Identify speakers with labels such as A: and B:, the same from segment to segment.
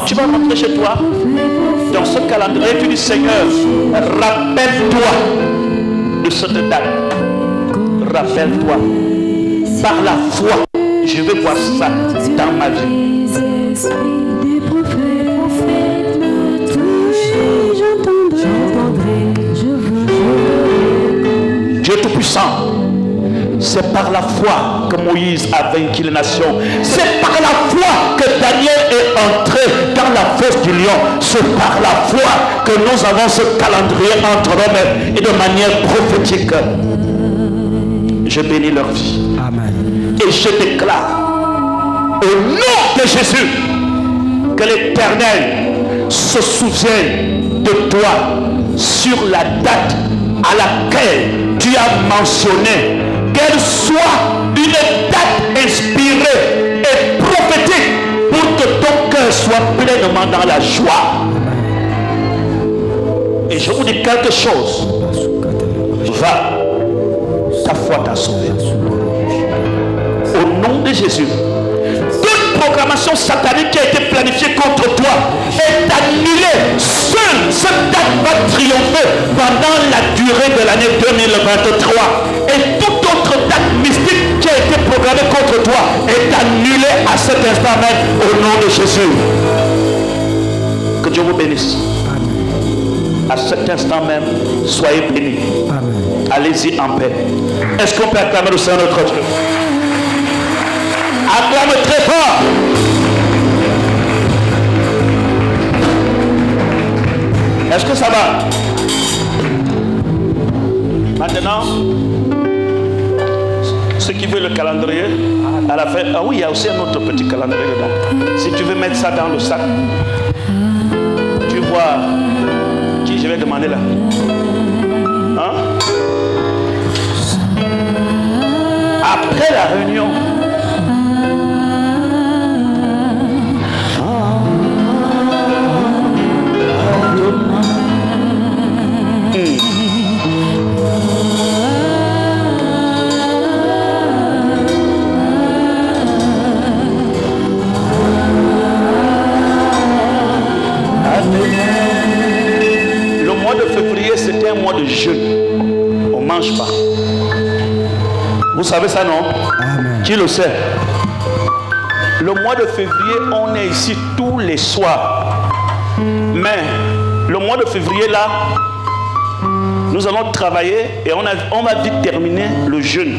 A: tu vas rentrer chez toi, dans ce calendrier, tu dis Seigneur, rappelle-toi de cette date. Rappelle-toi. Par la foi, je vais voir ça dans ma vie. Dieu Tout-Puissant, c'est par la foi que Moïse a vaincu les nations. C'est par la foi que Daniel est entré dans la fosse du lion. C'est par la foi que nous avons ce calendrier entre hommes et de manière prophétique. Je bénis leur vie.
B: Amen.
A: Et je déclare au nom de Jésus que l'Éternel se souvienne de toi sur la date à laquelle tu as mentionné, qu'elle soit une date inspirée et prophétique pour que ton cœur soit pleinement dans la joie. Et je vous dis quelque chose. Va, ta foi t'a sauvé. Au nom de Jésus, toute programmation satanique qui a été planifiée contre toi est annulée. Seule cette date va triompher pendant la durée de l'année 2023. Et toute autre date mystique qui a été programmée contre toi est annulée à cet instant même au nom de Jésus. Que Dieu vous bénisse. À cet instant même, soyez bénis. Allez-y en paix. Est-ce qu'on peut acclamer le Seigneur notre Dieu? Acclame très fort. Est-ce que ça va? Maintenant, ceux qui veulent le calendrier, à la fin, ah oui, il y a aussi un autre petit calendrier dedans. Si tu veux mettre ça dans le sac, tu vois qui je vais demander là. Hein? Après la réunion, le mois de février, c'était un mois de jeûne. On ne mange pas. Vous savez ça, non? Amen. Qui le sait? Le mois de février, on est ici tous les soirs. Mais le mois de février, là, nous allons travailler et on va vite terminer le jeûne.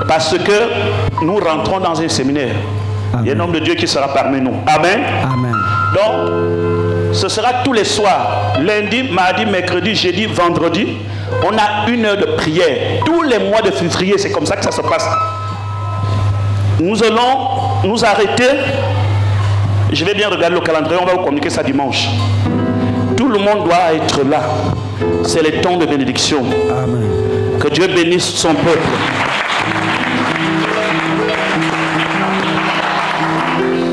A: Parce que nous rentrons dans un séminaire. Amen. Il y a un homme de Dieu qui sera parmi nous. Amen. Amen. Donc, ce sera tous les soirs. Lundi, mardi, mercredi, jeudi, vendredi. On a 1 heure de prière. Tous les mois de février, c'est comme ça que ça se passe. Nous allons nous arrêter. Je vais bien regarder le calendrier. On va vous communiquer ça dimanche. Tout le monde doit être là. C'est le temps de bénédiction. Amen. Que Dieu bénisse son peuple.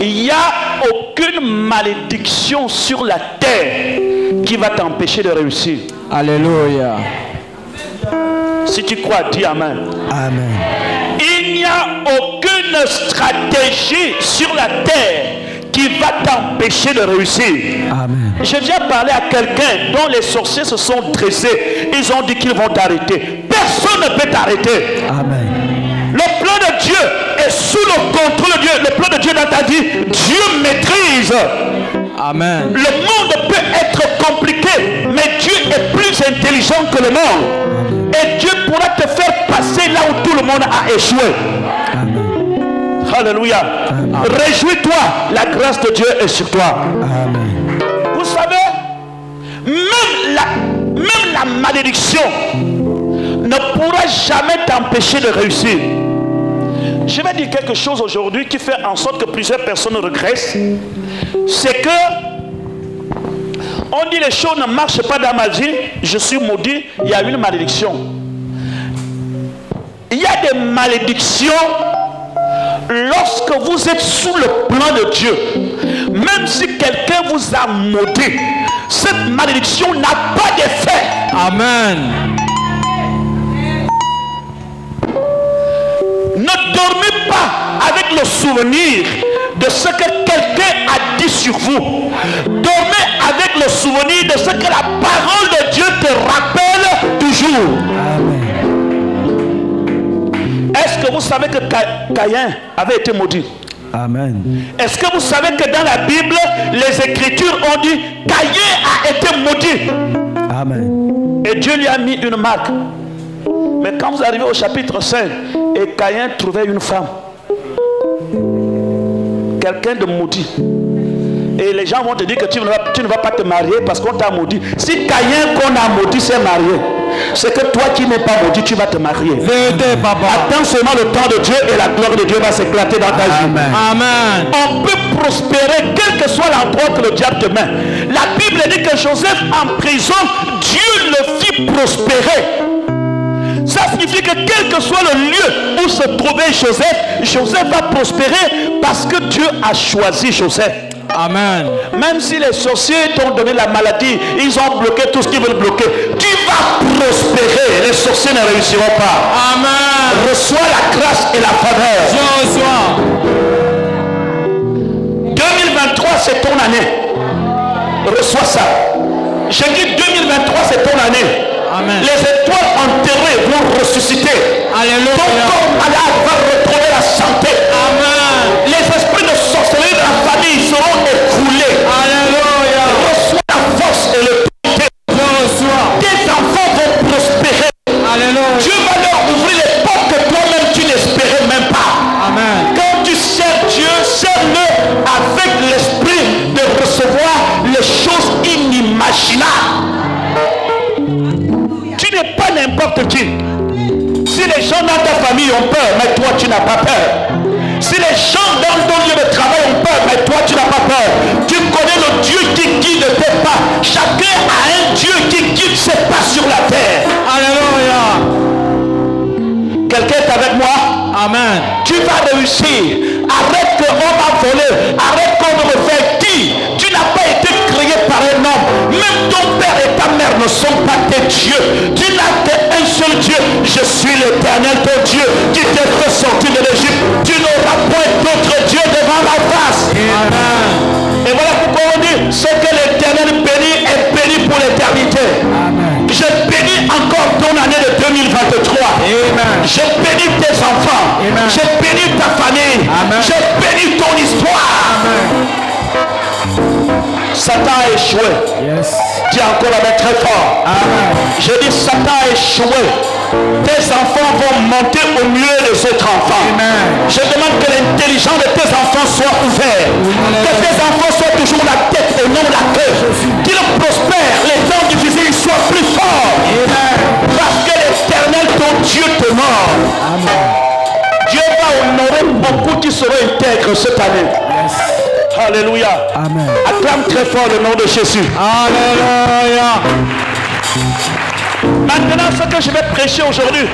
A: Il n'y a aucune malédiction sur la terre qui va t'empêcher de réussir. Alléluia. Si tu crois, dis Amen. Amen. Il n'y a aucune stratégie sur la terre qui va t'empêcher de réussir. Amen. Je viens parler à quelqu'un dont les sorciers se sont dressés. Ils ont dit qu'ils vont t'arrêter. Personne ne peut t'arrêter. Amen. Le plan de Dieu est sous le contrôle de Dieu. Le plan de Dieu dans ta vie, Dieu maîtrise. Amen. Le monde peut être compliqué, mais Dieu est plus intelligent que le monde. Et Dieu pourra te faire passer là où tout le monde a échoué. Amen. Alléluia. Amen. Réjouis-toi, la grâce de Dieu est sur toi. Amen. Vous savez, même la malédiction ne pourra jamais t'empêcher de réussir. Je vais dire quelque chose aujourd'hui qui fait en sorte que plusieurs personnes regressent. C'est que on dit les choses ne marchent pas dans ma vie, je suis maudit, il y a une malédiction. Il y a des malédictions lorsque vous êtes sous le plan de Dieu. Même si quelqu'un vous a maudit, cette malédiction n'a pas d'effet. Amen. Ne dormez pas avec le souvenir de ce que quelqu'un a dit sur vous. Dormez avec le souvenir de ce que la parole de Dieu te rappelle toujours. Est-ce que vous savez que Caïn avait été maudit?
B: Amen.
A: Est-ce que vous savez que dans la Bible, les Écritures ont dit Caïn a été maudit?
B: Amen.
A: Et Dieu lui a mis une marque. Mais quand vous arrivez au chapitre 5, et Caïn trouvait une femme, quelqu'un de maudit. Et les gens vont te dire que tu ne vas pas te marier parce qu'on t'a maudit. Si Caïn qu'on a maudit s'est marié, c'est que toi qui n'es pas maudit, tu vas te marier. Attends seulement le temps de Dieu et la gloire de Dieu va s'éclater dans ta vie.
B: Amen.
A: On peut prospérer quel que soit l'endroit que le diable te met. La Bible dit que Joseph en prison, Dieu le fit prospérer. Ça signifie que quel que soit le lieu où se trouvait Joseph, Joseph va prospérer parce que Dieu a choisi Joseph.
B: Amen.
A: Même si les sorciers t'ont donné la maladie, ils ont bloqué tout ce qu'ils veulent bloquer, tu vas prospérer. Les sorciers ne réussiront pas.
B: Amen.
A: Reçois la grâce et la faveur.
B: Je reçois.
A: 2023 c'est ton année. Reçois ça. J'ai dit 2023 c'est ton année.
B: Amen.
A: Les étoiles enterrées vont ressusciter.
B: Alléluia.
A: Ton corps malade va retrouver la santé.
B: Amen.
A: Les esprits de sorcellerie de la famille seront écroulés.
B: Alléluia.
A: Reçois la force et l'autorité.
B: Je reçois.
A: Tes enfants vont prospérer.
B: Alléluia.
A: Dieu va leur ouvrir les portes que toi-même tu n'espérais même pas.
B: Amen.
A: Quand tu sers Dieu, sers-le avec l'esprit de recevoir les choses inimaginables. Tu n'es pas n'importe qui. Si les gens dans ta famille ont peur, mais toi tu n'as pas peur. Si les gens dans ton lieu de travail ont peur, mais toi tu n'as pas peur. Tu connais le Dieu qui guide tes pas. Chacun a un Dieu qui guide ses pas sur la terre.
B: Alléluia.
A: Quelqu'un est avec moi?
B: Amen.
A: Tu vas réussir. Arrête qu'on m'a volé. Arrête qu'on me fait qui? Tu n'as pas été créé par un homme. Même ton père et ta mère ne sont pas tes dieux. Tu n'as qu'un seul Dieu. Je suis l'Éternel, ton Dieu, qui t'a fait sortir de l'Égypte. Tu n'auras point d'autre Dieu devant ma face. Amen. Et voilà pourquoi on dit ce que l'Éternel bénit est béni pour l'éternité. Je bénis encore ton année de 2023.
B: Amen.
A: Je bénis tes enfants.
B: Amen.
A: Je bénis ta famille.
B: Amen.
A: Je bénis ton histoire.
B: Amen.
A: Satan a échoué.
B: Yes.
A: Dis encore avec très fort.
B: Amen.
A: Je dis Satan a échoué. Tes enfants vont monter au mieux des autres enfants.
B: Amen.
A: Je demande que l'intelligence de tes enfants soit ouverte. Que tes enfants soient toujours la tête et non la queue. Qu'ils prospèrent. Les temps difficiles soient plus forts.
B: Amen.
A: Parce que l'Éternel, ton Dieu, te mord.
B: Amen.
A: Dieu va honorer beaucoup qui seront intègres cette année.
B: Yes.
A: Alléluia.
B: Amen.
A: Acclame très fort le nom de Jésus.
B: Alléluia.
A: Maintenant, ce que je vais prêcher aujourd'hui,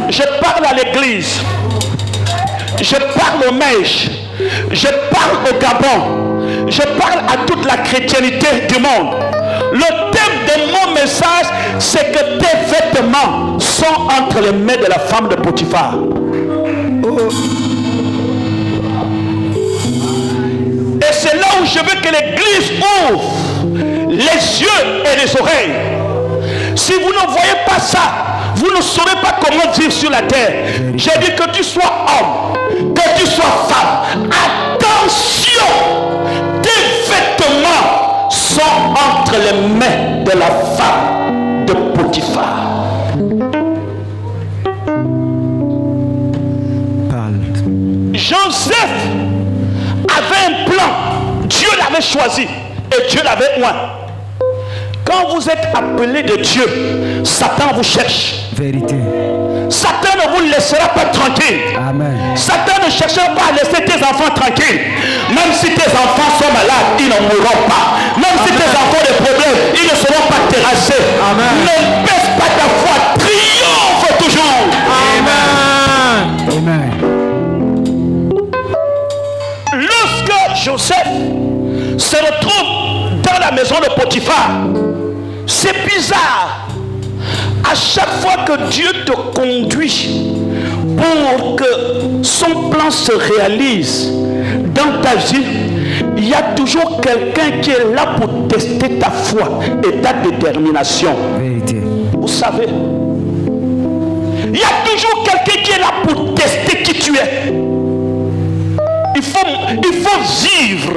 A: je parle à l'église, je parle aux mèches, je parle au Gabon, je parle à toute la chrétienté du monde. Le thème de mon message, c'est que tes vêtements sont entre les mains de la femme de Potiphar. Et c'est là où je veux que l'église ouvre les yeux et les oreilles. Si vous ne voyez pas ça, vous ne saurez pas comment vivre sur la terre. J'ai dit que tu sois homme, que tu sois femme. Attention, tes vêtements sont entre les mains de la femme de Potiphar. Joseph avait un plan. Dieu l'avait choisi et Dieu l'avait oint. Quand vous êtes appelé de Dieu, Satan vous cherche.
B: Vérité.
A: Satan ne vous laissera pas tranquille.
B: Amen.
A: Satan ne cherchera pas à laisser tes enfants tranquilles. Même si tes enfants sont malades, ils ne mourront pas. Même si tes enfants ont des problèmes, ils ne seront pas terrassés.
B: Amen.
A: Ne baisse pas ta foi. Triomphe toujours.
B: Amen. Amen.
A: Lorsque Joseph se retrouve dans la maison de Potiphar, c'est bizarre. À chaque fois que Dieu te conduit pour que son plan se réalise dans ta vie, il y a toujours quelqu'un qui est là pour tester ta foi et ta détermination.
B: Vérité.
A: Vous savez, il y a toujours quelqu'un qui est là pour tester qui tu es. Il faut vivre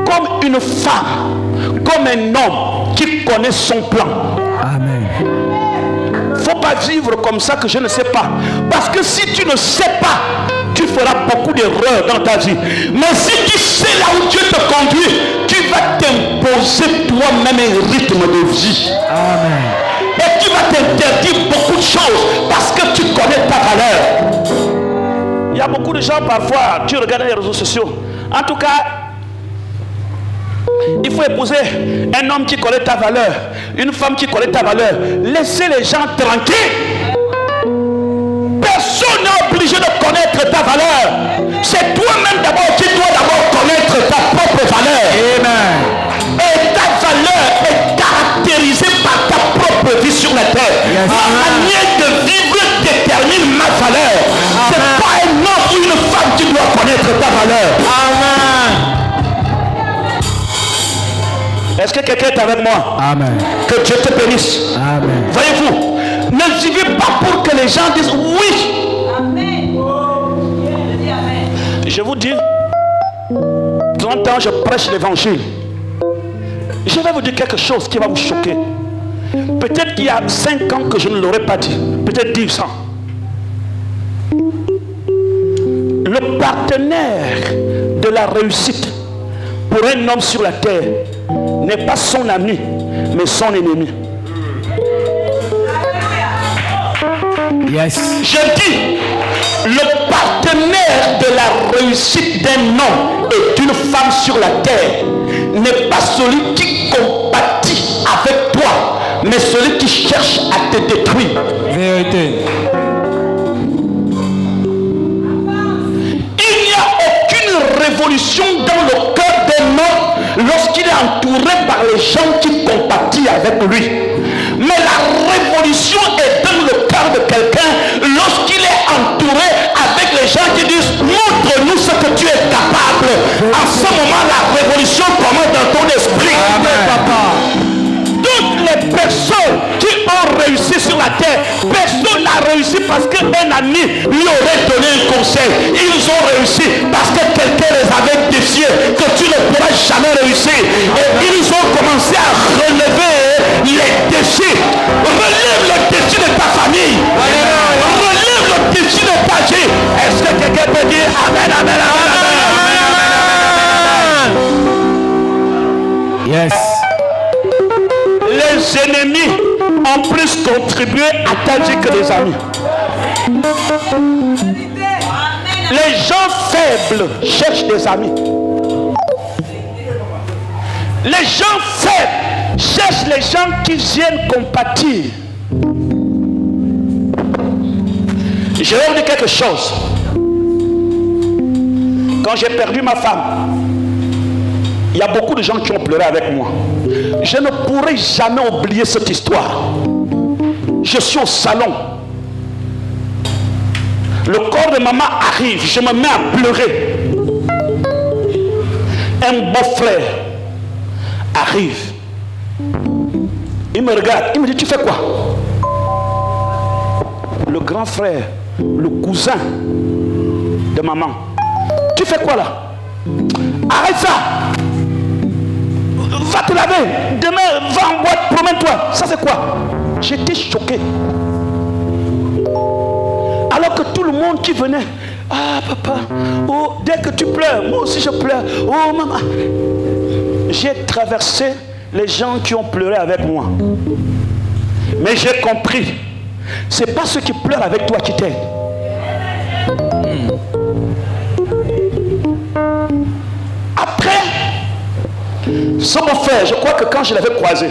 A: comme une femme, comme un homme qui connaît son plan.
B: Amen.
A: Il ne faut pas vivre comme ça que je ne sais pas. Parce que si tu ne sais pas, tu feras beaucoup d'erreurs dans ta vie. Mais si tu sais là où Dieu te conduit, tu vas t'imposer toi-même un rythme de vie.
B: Amen.
A: Et tu vas t'interdire beaucoup de choses parce que tu connais ta valeur. Il y a beaucoup de gens parfois, tu regardes les réseaux sociaux. En tout cas, il faut épouser un homme qui connaît ta valeur, une femme qui connaît ta valeur. Laissez les gens tranquilles. Personne n'est obligé de connaître ta valeur. C'est toi-même d'abord qui dois d'abord connaître ta propre valeur.
B: Amen.
A: Et ta valeur est caractérisée par ta propre vie sur la terre.
B: Yes.
A: Ma manière de vivre détermine ma valeur. C'est pas un homme ou une femme qui doit connaître ta valeur.
B: Amen.
A: Est-ce que quelqu'un est avec moi?
B: Amen.
A: Que Dieu te bénisse.
B: Amen.
A: Voyez-vous, ne vivez pas pour que les gens disent oui.
C: Amen.
A: Je vous dis, 30 ans je prêche l'évangile. Je vais vous dire quelque chose qui va vous choquer. Peut-être qu'il y a 5 ans que je ne l'aurais pas dit. Peut-être 10 ans. Le partenaire de la réussite pour un homme sur la terre n'est pas son ami, mais son ennemi.
B: Yes.
A: Je dis, le partenaire de la réussite d'un homme et d'une femme sur la terre n'est pas celui qui compatit avec toi, mais celui qui cherche à te détruire.
B: Vérité.
A: Il n'y a aucune révolution dans le cœur d'un homme lorsqu'il est entouré par les gens qui compatissent avec lui. Mais la révolution est dans le cœur de quelqu'un lorsqu'il est entouré avec les gens qui disent montre-nous ce que tu es capable. En ce moment, la révolution commence dans ton esprit.
B: Amen.
A: Papa. Toutes les personnes qui ont réussi sur la terre, personne n'a réussi parce qu'un ami lui aurait donné un conseil. Ils ont réussi parce que quelqu'un les avait défiés que tu ne pourras jamais réussir. Et ils ont commencé à relever les défis. Relève le défi de ta famille. Relève le défi de ta vie. Est-ce que quelqu'un peut dire Amen, Amen, Amen, Amen?
B: Yes.
A: Les ennemis ont plus contribué à ta vie que les amis. Les gens faibles cherchent des amis. Les gens faibles cherchent les gens qui viennent compatir. Je vais vous dire quelque chose. Quand j'ai perdu ma femme, il y a beaucoup de gens qui ont pleuré avec moi. Je ne pourrai jamais oublier cette histoire. Je suis au salon. Le corps de maman arrive. Je me mets à pleurer. Un beau-frère arrive. Il me regarde. Il me dit, tu fais quoi? Le grand frère, le cousin de maman. Tu fais quoi là? Arrête ça! Va te laver. Demain, va en boîte, promène-toi. Ça c'est quoi? J'étais choqué. Alors que tout le monde qui venait, ah papa, oh, dès que tu pleures, moi aussi je pleure. Oh maman. J'ai traversé les gens qui ont pleuré avec moi. Mais j'ai compris. C'est pas ceux qui pleurent avec toi qui t'aident. Après, ce beau-frère, je crois que quand je l'avais croisé,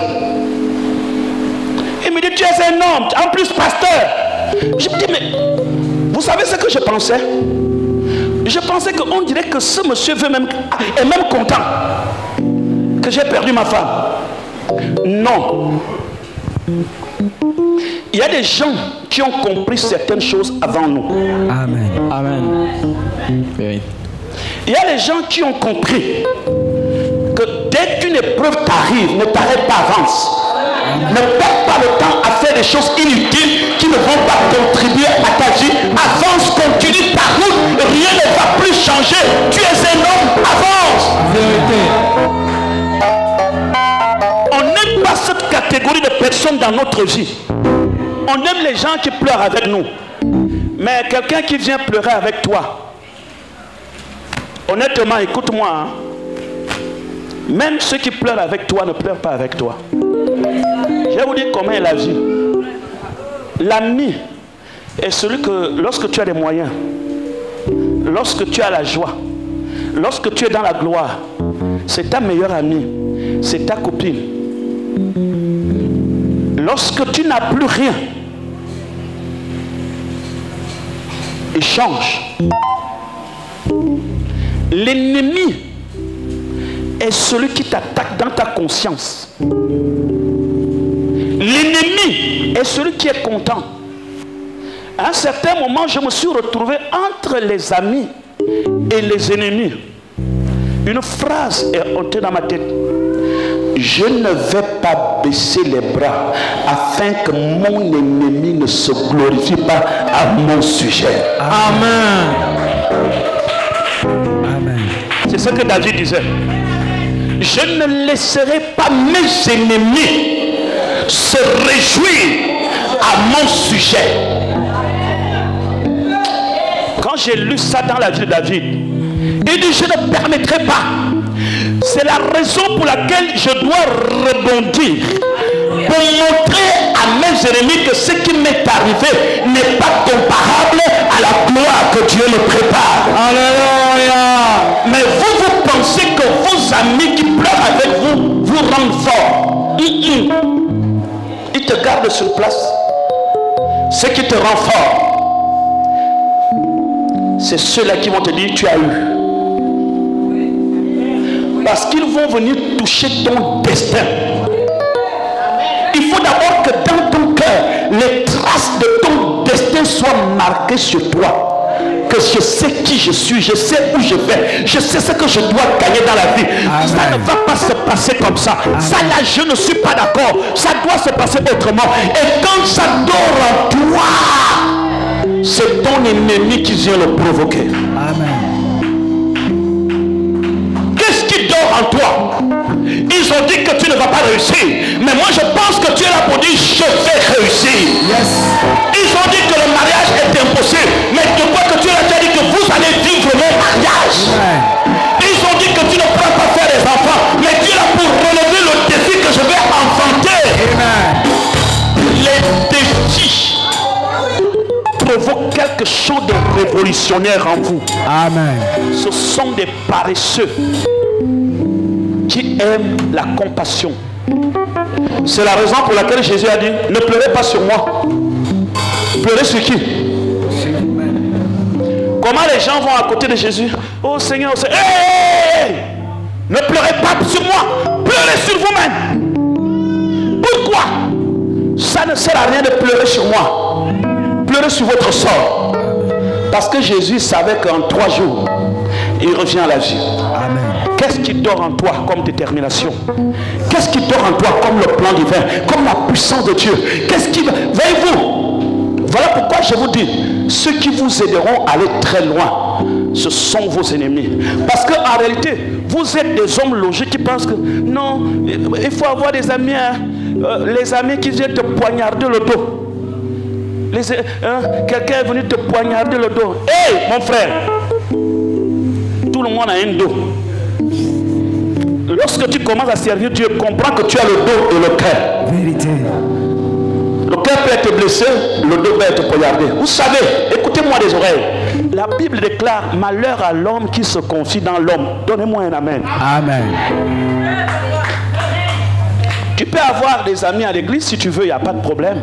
A: il me dit, tu es un homme, en plus pasteur. Je me dis, mais vous savez ce que je pensais? Je pensais qu'on dirait que ce monsieur est même content que j'ai perdu ma femme. Non. Il y a des gens qui ont compris certaines choses avant nous.
B: Amen.
D: Amen. Oui.
A: Il y a les gens qui ont compris que dès qu'une épreuve t'arrive, ne t'arrête pas, avance. Ne perds pas le temps à faire des choses inutiles qui ne vont pas contribuer à ta vie. Avance, continue ta route, rien ne va plus changer. Tu es un homme, avance.
B: Vérité.
A: On n'aime pas cette catégorie de personnes dans notre vie. On aime les gens qui pleurent avec nous. Mais quelqu'un qui vient pleurer avec toi, honnêtement, écoute-moi, hein, même ceux qui pleurent avec toi ne pleurent pas avec toi. Je vais vous dire comment est la vie. L'ami est celui que lorsque tu as les moyens, lorsque tu as la joie, lorsque tu es dans la gloire, c'est ta meilleure amie, c'est ta copine. Lorsque tu n'as plus rien, il change. L'ennemi est celui qui t'attaque dans ta conscience. L'ennemi est celui qui est content. À un certain moment, je me suis retrouvé entre les amis et les ennemis. Une phrase est entrée dans ma tête. Je ne vais pas baisser les bras afin que mon ennemi ne se glorifie pas à mon sujet.
B: Amen. Amen.
A: C'est ce que David disait. Je ne laisserai pas mes ennemis se réjouir à mon sujet. Quand j'ai lu ça dans la vie de David, il dit je ne permettrai pas. C'est la raison pour laquelle je dois rebondir pour montrer à mes ennemis que ce qui m'est arrivé n'est pas comparable à la gloire que Dieu me prépare.
B: Alléluia.
A: Mais vous pensez que vos amis qui pleurent avec vous vous rendent fort. Ils te gardent sur place. Ce qui te rend fort, c'est ceux-là qui vont te dire tu as eu. Parce qu'ils vont venir toucher ton destin. Il faut d'abord que dans ton cœur, les traces de ton destin soient marquées sur toi. Que je sais qui je suis, je sais où je vais, je sais ce que je dois gagner dans la vie. Amen. Ça ne va pas se passer comme ça. Amen. Ça là, je ne suis pas d'accord. Ça doit se passer autrement. Et quand ça dort en toi, c'est ton ennemi qui vient le provoquer.
B: Amen.
A: En toi, ils ont dit que tu ne vas pas réussir, mais moi je pense que tu es là pour dire je vais réussir. Yes. Ils ont dit que le mariage est impossible, mais de quoi que tu as déjà dit que vous allez vivre le mariage. Ouais. Ils ont dit que tu ne pourras pas faire des enfants, mais tu es là pour relever le défi que je vais enfanter. Amen. Les défis provoquent quelque chose de révolutionnaire en vous. Amen. Ce sont des paresseux qui aime la compassion. C'est la raison pour laquelle Jésus a dit ne pleurez pas sur moi. Pleurez sur qui? Comment les gens vont à côté de Jésus? Oh Seigneur, oh Seigneur. Hey! Ne pleurez pas sur moi, pleurez sur vous-même. Pourquoi? Ça ne sert à rien de pleurer sur moi. Pleurez sur votre sort. Parce que Jésus savait qu'en 3 jours il revient à la vie. Amen. Qu'est-ce qui dort en toi comme détermination? Qu'est-ce qui dort en toi comme le plan divin, comme la puissance de Dieu? Qu'est-ce qui... Voyez-vous, voilà pourquoi je vous dis, ceux qui vous aideront à aller très loin, ce sont vos ennemis. Parce qu'en réalité, vous êtes des hommes logiques qui pensent que non, il faut avoir des amis, hein, les amis qui viennent te poignarder le dos. Quelqu'un est venu te poignarder le dos. Hé, mon frère, tout le monde a un dos. Lorsque tu commences à servir Dieu, comprends que tu as le dos et le cœur. Vérité. Le cœur peut être blessé, le dos peut être poignardé. Vous savez, écoutez-moi des oreilles. La Bible déclare malheur à l'homme qui se confie dans l'homme. Donnez-moi un amen. Amen. Tu peux avoir des amis à l'église si tu veux, il n'y a pas de problème.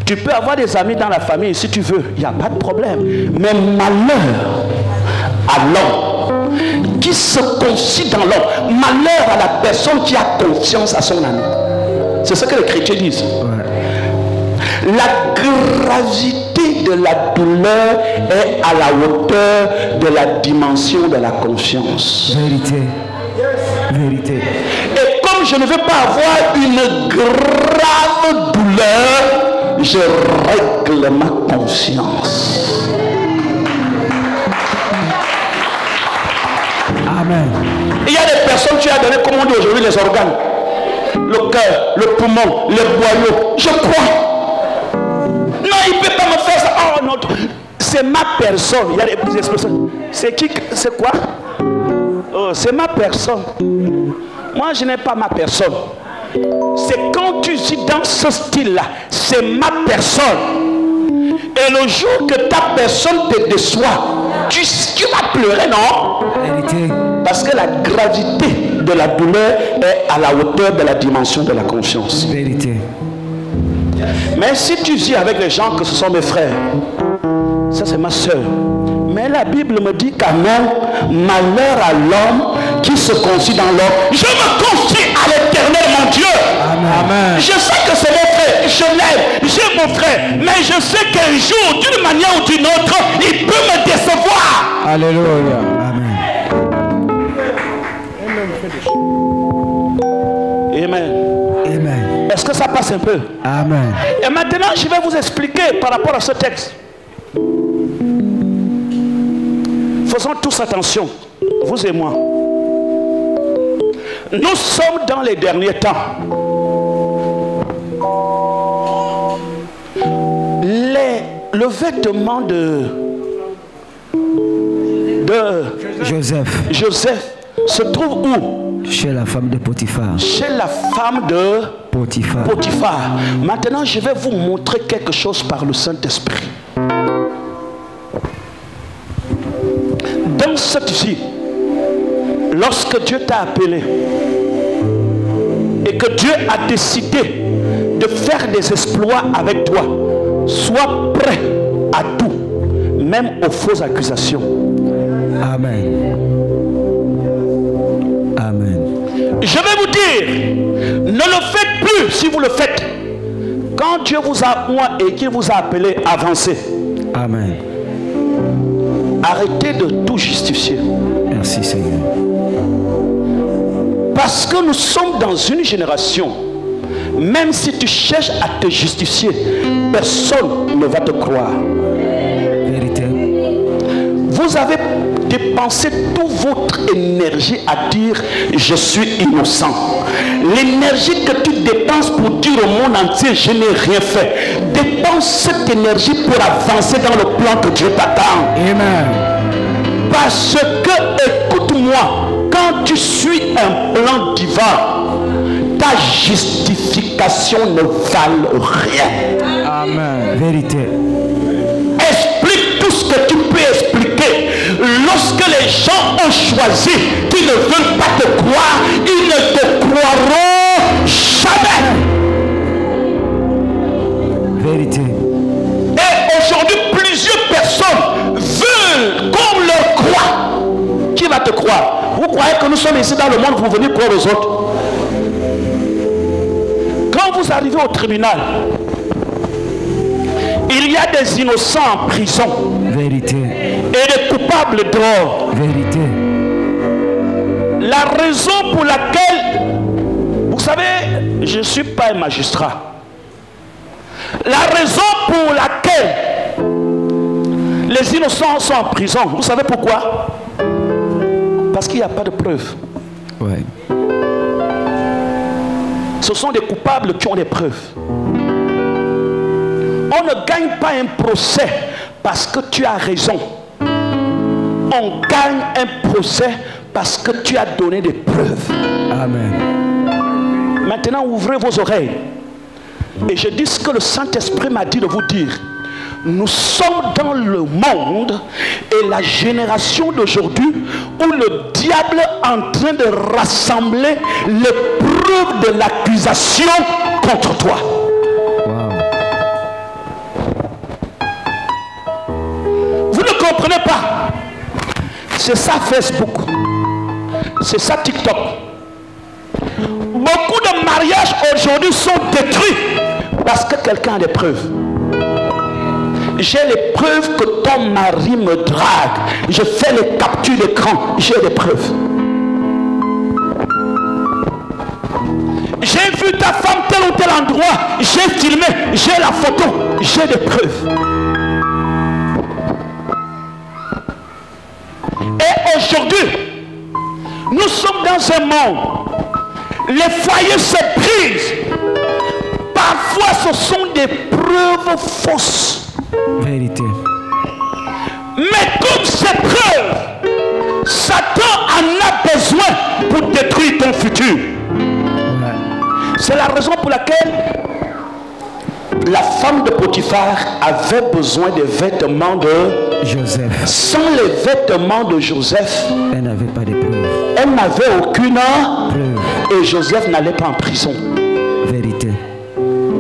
A: Tu peux avoir des amis dans la famille si tu veux, il n'y a pas de problème. Mais malheur à l'homme qui se confie dans l'homme. Malheur à la personne qui a confiance à son ami. C'est ce que les chrétiens disent. Ouais. La gravité de la douleur est à la hauteur de la dimension de la confiance.
B: Vérité. Vérité.
A: Et comme je ne veux pas avoir une grave douleur, je règle ma conscience.
B: Amen.
A: Il y a des personnes, tu as donné, comme on dit aujourd'hui, les organes. Le cœur, le poumon, les boyaux. Je crois. Non, il ne peut pas me faire ça. Oh non, c'est ma personne. Il y a des expressions. C'est qui? C'est quoi? Oh, c'est ma personne. Moi, je n'ai pas ma personne. C'est quand tu dis dans ce style-là, c'est ma personne. Et le jour que ta personne te déçoit, tu vas pleurer, non?
B: Vérité.
A: Parce que la gravité de la douleur est à la hauteur de la dimension de la confiance.
B: Vérité.
A: Mais si tu dis avec les gens que ce sont mes frères, ça c'est ma soeur. Mais la Bible me dit quand même, malheur à l'homme qui se confie dans l'homme. Je me confie à l'Éternel, mon Dieu.
B: Amen.
A: Je sais que c'est mon frère, je l'aime, j'ai mon frère. Mais je sais qu'un jour, d'une manière ou d'une autre, il peut me décevoir.
B: Alléluia. Amen.
A: Amen.
B: Amen.
A: Est-ce que ça passe un peu?
B: Amen.
A: Et maintenant, je vais vous expliquer par rapport à ce texte. Faisons tous attention, vous et moi. Nous sommes dans les derniers temps. Le vêtement de Joseph se trouve où?
B: Chez la femme de Potiphar.
A: Chez la femme de Potiphar. Maintenant, je vais vous montrer quelque chose par le Saint-Esprit. Dans cette vie, lorsque Dieu t'a appelé et que Dieu a décidé de faire des exploits avec toi, sois prêt à tout, même aux fausses accusations.
B: Amen. Amen.
A: Je vais vous dire, ne le faites plus si vous le faites. Quand Dieu vous a moi et qu'il vous a appelé, avancez.
B: Amen.
A: Arrêtez de tout justifier.
B: Merci Seigneur.
A: Parce que nous sommes dans une génération, même si tu cherches à te justifier, personne ne va te croire.
B: Vérité.
A: Vous avez dépensé toute votre énergie à dire je suis innocent. L'énergie que tu dépenses pour dire au monde entier je n'ai rien fait, dépense cette énergie pour avancer dans le plan que Dieu t'attend.
B: Amen.
A: Parce que, écoute-moi, quand tu suis un plan divin, ta justification ne vale rien.
B: Amen. Vérité.
A: Explique tout ce que tu peux expliquer. Lorsque les gens ont choisi qu'ils ne veulent pas te croire, ils ne te croiront jamais.
B: Vérité.
A: Et aujourd'hui, plusieurs personnes veulent qu'on leur croie. Qui va te croire? Vous croyez que nous sommes ici dans le monde pour venir croire aux autres? Quand vous arrivez au tribunal, il y a des innocents en prison.
B: Vérité.
A: Et des coupables dehors.
B: Vérité.
A: La raison pour laquelle, vous savez, je ne suis pas un magistrat. La raison pour laquelle les innocents sont en prison, vous savez pourquoi? Parce qu'il n'y a pas de preuves.
B: Ouais.
A: Ce sont des coupables qui ont des preuves. On ne gagne pas un procès parce que tu as raison. On gagne un procès parce que tu as donné des preuves.
B: Amen.
A: Maintenant, ouvrez vos oreilles. Et je dis ce que le Saint-Esprit m'a dit de vous dire. Nous sommes dans le monde et la génération d'aujourd'hui où le diable est en train de rassembler les preuves de l'accusation contre toi.
B: Wow.
A: Vous ne comprenez pas. C'est ça Facebook. C'est ça TikTok. Beaucoup de mariages aujourd'hui sont détruits Parce que quelqu'un a des preuves. J'ai les preuves que ton mari me drague. Je fais les captures d'écran. J'ai des preuves. J'ai vu ta femme tel ou tel endroit. J'ai filmé. J'ai la photo. J'ai des preuves. Et aujourd'hui, nous sommes dans un monde. Les foyers se brisent. Parfois, ce sont des preuves fausses.
B: Vérité.
A: Mais comme ces preuves, Satan en a besoin pour détruire ton futur.
B: Ouais.
A: C'est la raison pour laquelle la femme de Potiphar avait besoin des vêtements de
B: Joseph.
A: Sans les vêtements de Joseph,
B: Elle n'avait pas de preuves.
A: elle n'avait aucune
B: Preuve.
A: et Joseph n'allait pas en prison.
B: Vérité.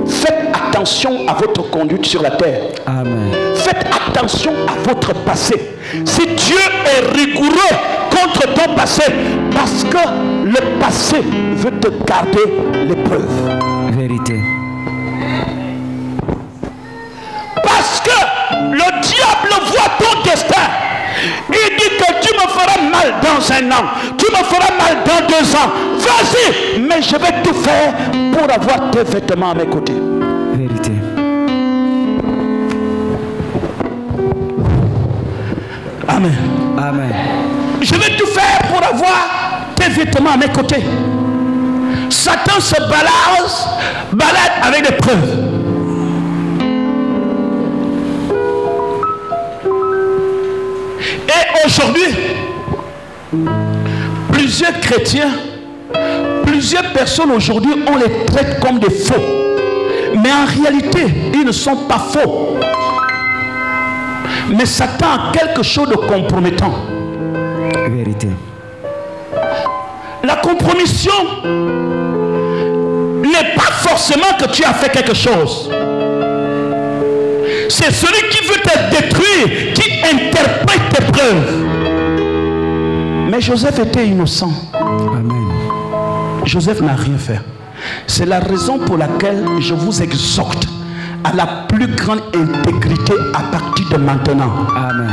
A: Faites attention à votre conduite sur la terre.
B: Amen.
A: Faites attention à votre passé. Si Dieu est rigoureux contre ton passé, parce que le passé veut te garder l'épreuve.
B: Vérité.
A: Parce que le diable voit ton destin. Il dit que tu me feras mal dans 1 an. Tu me feras mal dans 2 ans. Vas-y, mais je vais tout faire pour avoir tes vêtements à mes côtés.
B: Vérité.
A: Amen.
B: Amen.
A: Je vais tout faire pour avoir tes vêtements à mes côtés. Satan se balade avec des preuves. Et aujourd'hui, plusieurs chrétiens, plusieurs personnes aujourd'hui, on les traite comme des faux. Mais en réalité, ils ne sont pas faux. Mais Satan a quelque chose de compromettant.
B: Vérité.
A: La compromission n'est pas forcément que tu as fait quelque chose. C'est celui qui veut te détruire, qui interprète tes preuves. Mais Joseph était innocent.
B: Amen.
A: Joseph n'a rien fait. C'est la raison pour laquelle je vous exhorte à la plus grande intégrité à partir de maintenant.
B: Amen.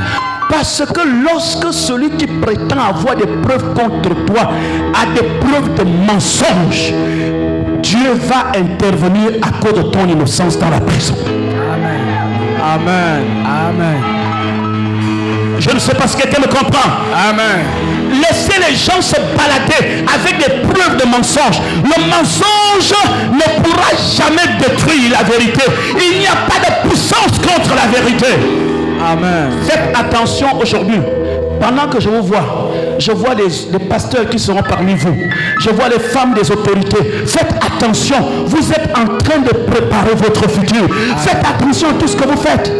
A: Parce que lorsque celui qui prétend avoir des preuves contre toi a des preuves de mensonge, Dieu va intervenir à cause de ton innocence dans la prison.
B: Amen. Amen. Amen.
A: Je ne sais pas si quelqu'un me comprend.
B: Amen.
A: Laissez les gens se balader avec des preuves de mensonge. Le mensonge ne pourra jamais détruire la vérité. Il n'y a pas de puissance contre la vérité.
B: Amen.
A: Faites attention aujourd'hui. Pendant que je vous vois, je vois les pasteurs qui seront parmi vous. Je vois les femmes des autorités. Faites attention. Vous êtes en train de préparer votre futur. Amen. Faites attention à tout ce que vous faites.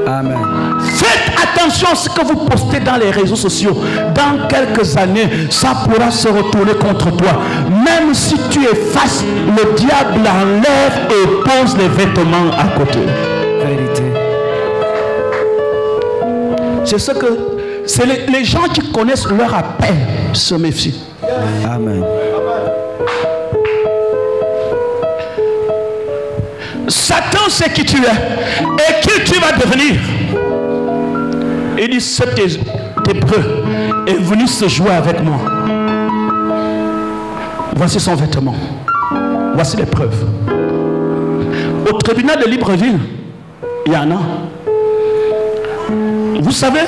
B: Amen.
A: Faites attention à ce que vous postez dans les réseaux sociaux. Dans quelques années, ça pourra se retourner contre toi. Même si tu effaces, le diable enlève et pose les vêtements à côté.
B: Vérité.
A: C'est ce que les gens qui connaissent leur appel se méfient.
B: Amen.
A: Satan sait qui tu es et qui tu vas devenir. Il dit, cet hébreu est venu se jouer avec moi. Voici son vêtement. Voici les preuves. Au tribunal de Libreville, il y en a. Vous savez,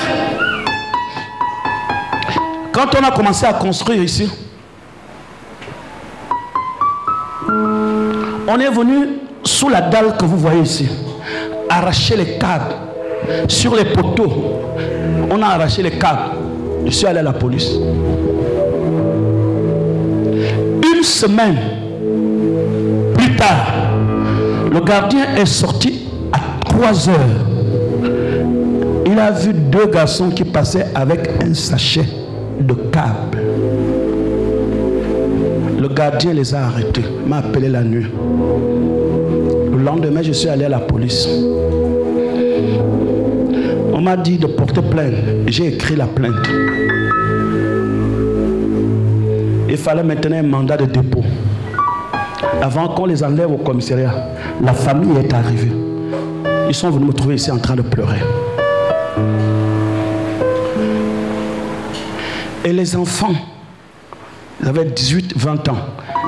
A: quand on a commencé à construire ici, on est venu sous la dalle que vous voyez ici, arracher les câbles sur les poteaux. On a arraché les câbles. Je suis allé à la police. Une semaine plus tard, le gardien est sorti à 3 heures. Il a vu 2 garçons qui passaient avec un sachet de câbles. Le gardien les a arrêtés, m'a appelé la nuit. Le lendemain, je suis allé à la police. On m'a dit de porter plainte. J'ai écrit la plainte. Il fallait maintenant un mandat de dépôt. Avant qu'on les enlève au commissariat, la famille est arrivée. Ils sont venus me trouver ici en train de pleurer. Et les enfants, ils avaient 18-20 ans.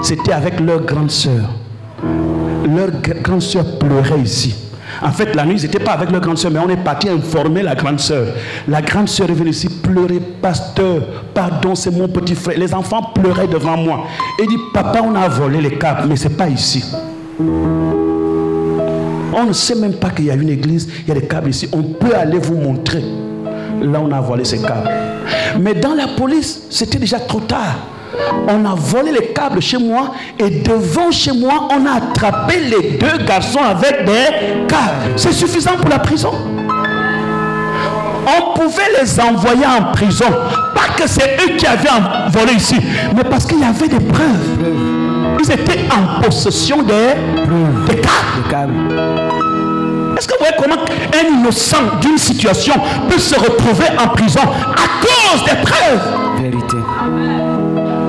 A: C'était avec leur grande sœur. Leur grande sœur pleurait ici. En fait, la nuit, ils n'étaient pas avec leur grande sœur, mais on est parti informer la grande sœur. La grande sœur est venue ici pleurer. Pasteur, pardon, c'est mon petit frère. Les enfants pleuraient devant moi. Et dit, papa, on a volé les câbles, mais ce n'est pas ici. On ne sait même pas qu'il y a une église, il y a des câbles ici. On peut aller vous montrer. Là, on a volé ces câbles. Mais dans la police, c'était déjà trop tard. On a volé les câbles chez moi et devant chez moi, on a attrapé les deux garçons avec des câbles. C'est suffisant pour la prison. On pouvait les envoyer en prison. Pas que c'est eux qui avaient volé ici, mais parce qu'il y avait des preuves. Ils étaient en possession des câbles. Est-ce que vous voyez comment un innocent d'une situation peut se retrouver en prison à cause des preuves?
B: Vérité.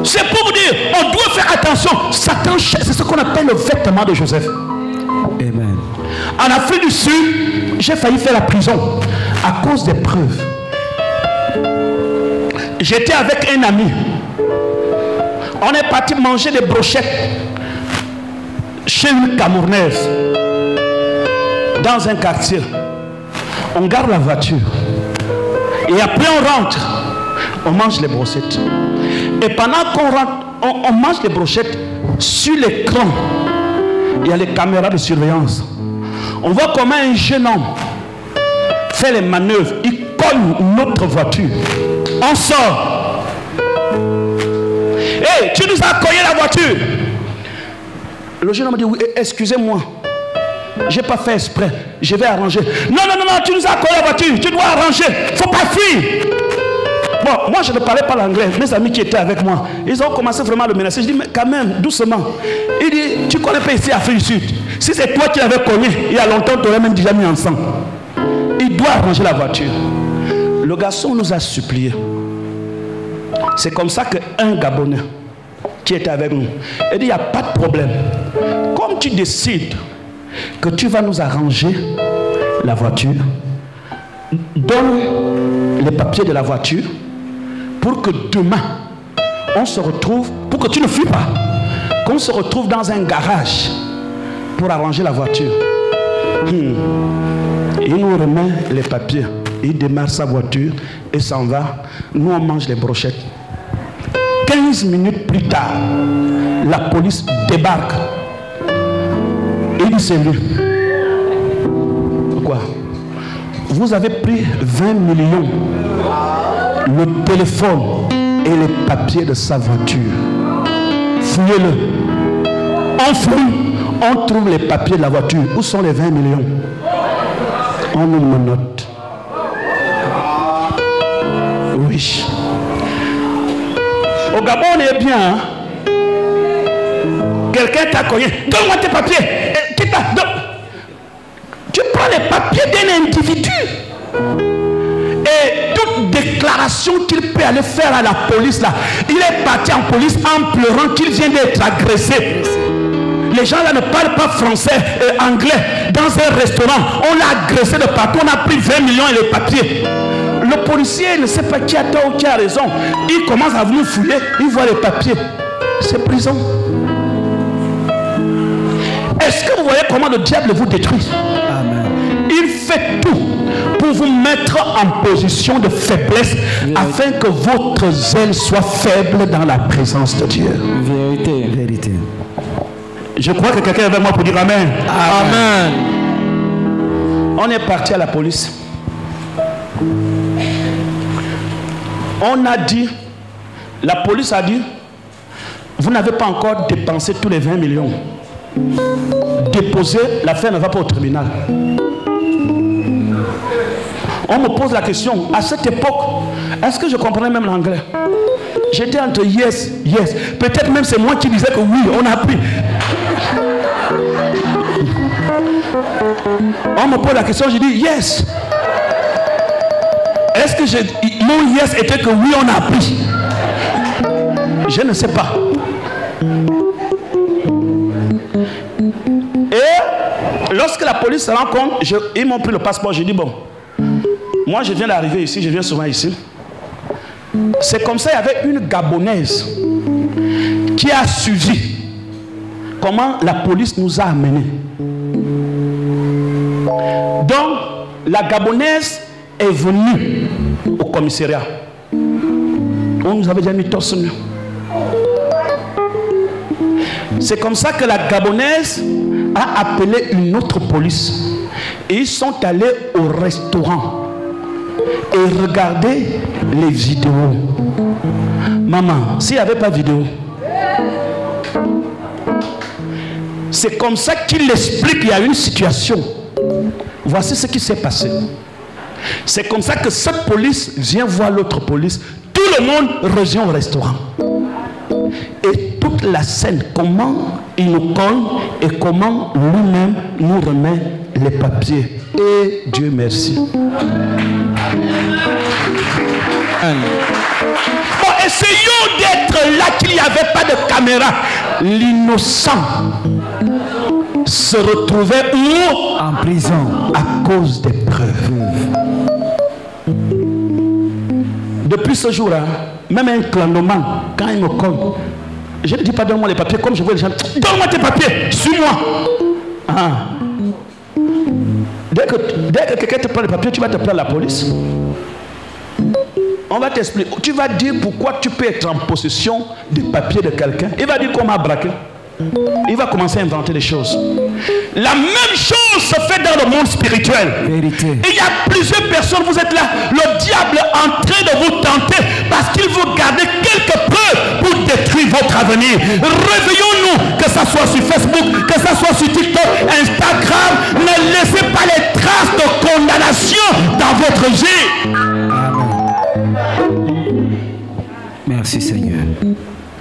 A: C'est pour vous dire, on doit faire attention. Satan, c'est ce qu'on appelle le vêtement de Joseph.
B: Amen.
A: En Afrique du Sud, j'ai failli faire la prison à cause des preuves. J'étais avec un ami. On est parti manger des brochettes chez une Camerounaise dans un quartier. On garde la voiture et après on rentre, on mange les brochettes. Et pendant qu'on rentre, on mange les brochettes, sur l'écran, il y a les caméras de surveillance. On voit comment un jeune homme fait les manœuvres, il colle notre voiture. On sort. Hey, tu nous as collé la voiture. Le jeune homme dit, oui, excusez-moi. Je n'ai pas fait exprès. Je vais arranger. Non, non, non, non, tu nous as collé la voiture. Tu dois arranger. Il ne faut pas fuir. Bon, moi je ne parlais pas l'anglais. Mes amis qui étaient avec moi, ils ont commencé vraiment à le menacer. Je dis, mais quand même, doucement. Il dit, tu ne connais pas ici Afrique du Sud. Si c'est toi qui l'avais connu, il y a longtemps, tu aurais même déjà mis ensemble. Il doit arranger la voiture. Le garçon nous a supplié. C'est comme ça qu'un Gabonais qui était avec nous, il dit, il n'y a pas de problème. Comme tu décides que tu vas nous arranger la voiture, donne les papiers de la voiture pour que demain on se retrouve, pour que tu ne fuis pas, qu'on se retrouve dans un garage pour arranger la voiture. Il nous remet les papiers, il démarre sa voiture et s'en va. Nous on mange les brochettes. 15 minutes plus tard, la police débarque. Il dit, c'est lui. Pourquoi? Vous avez pris 20 millions, le téléphone et les papiers de sa voiture. Fouillez-le. On fouille, on trouve les papiers de la voiture. Où sont les 20 millions? On nous menotte. Oui. Au Gabon, on est bien. Hein? Quelqu'un t'a cogné. Donne-moi tes papiers. Tu prends les papiers d'un individu. Et toute déclaration qu'il peut aller faire à la police, là, il est parti en police en pleurant qu'il vient d'être agressé. Les gens là ne parlent pas français et anglais. Dans un restaurant, on l'a agressé de partout. On a pris 20 millions et les papiers. Le policier ne sait pas qui a tort ou qui a raison. Il commence à venir fouiller. Il voit les papiers. C'est prison. Est-ce que vous voyez comment le diable vous détruit? Amen. Il fait tout pour vous mettre en position de faiblesse, afin que votre zèle soit faible dans la présence de Dieu.
B: Vérité. Vérité.
A: Je crois que quelqu'un est avec moi pour dire Amen.
B: Amen.
A: On est parti à la police. On a dit, la police a dit, vous n'avez pas encore dépensé tous les 20 millions. Déposez, l'affaire ne va pas au tribunal. On me pose la question, à cette époque, est-ce que je comprenais même l'anglais? J'étais entre yes, yes. Peut-être même c'est moi qui disais que oui, on a pris. On me pose la question, je dis yes. Est-ce que mon yes était que oui, on a pris? Je ne sais pas. lorsque la police se rend compte, ils m'ont pris le passeport. J'ai dit, bon, moi je viens d'arriver ici, je viens souvent ici. C'est comme ça, il y avait une Gabonaise qui a suivi comment la police nous a amenés. Donc, la Gabonaise est venue au commissariat. On nous avait déjà mis torse nu. C'est comme ça que la Gabonaise a appelé une autre police. Et ils sont allés au restaurant et regarder les vidéos. Maman, s'il n'y avait pas de vidéo, c'est comme ça qu'il explique qu'il y a une situation. Voici ce qui s'est passé. C'est comme ça que cette police vient voir l'autre police. Tout le monde revient au restaurant. Et toute la scène, comment il nous colle et comment lui-même nous remet les papiers. Et Dieu merci. Bon, essayons d'être là qu'il n'y avait pas de caméra. L'innocent se retrouvait où?
B: En prison.
A: À cause des preuves. Depuis ce jour-là, même un clandomane, quand il me colle, je ne dis pas donne-moi les papiers comme je vois les gens. Donne-moi tes papiers, suis-moi. Ah. Dès que quelqu'un te prend les papiers, tu vas te plaindre à la police. On va t'expliquer. Tu vas dire pourquoi tu peux être en possession des papiers de quelqu'un. Il va dire qu'on m'a braqué. Il va commencer à inventer des choses. La même chose se fait dans le monde spirituel.
B: Vérité.
A: Il y a plusieurs personnes, vous êtes là, le diable est en train de vous tenter parce qu'il veut garder quelques preuves pour détruire votre avenir. Réveillons-nous, que ça soit sur Facebook, que ça soit sur TikTok, Instagram. Ne laissez pas les traces de condamnation dans votre vie.
B: Amen. Merci Seigneur.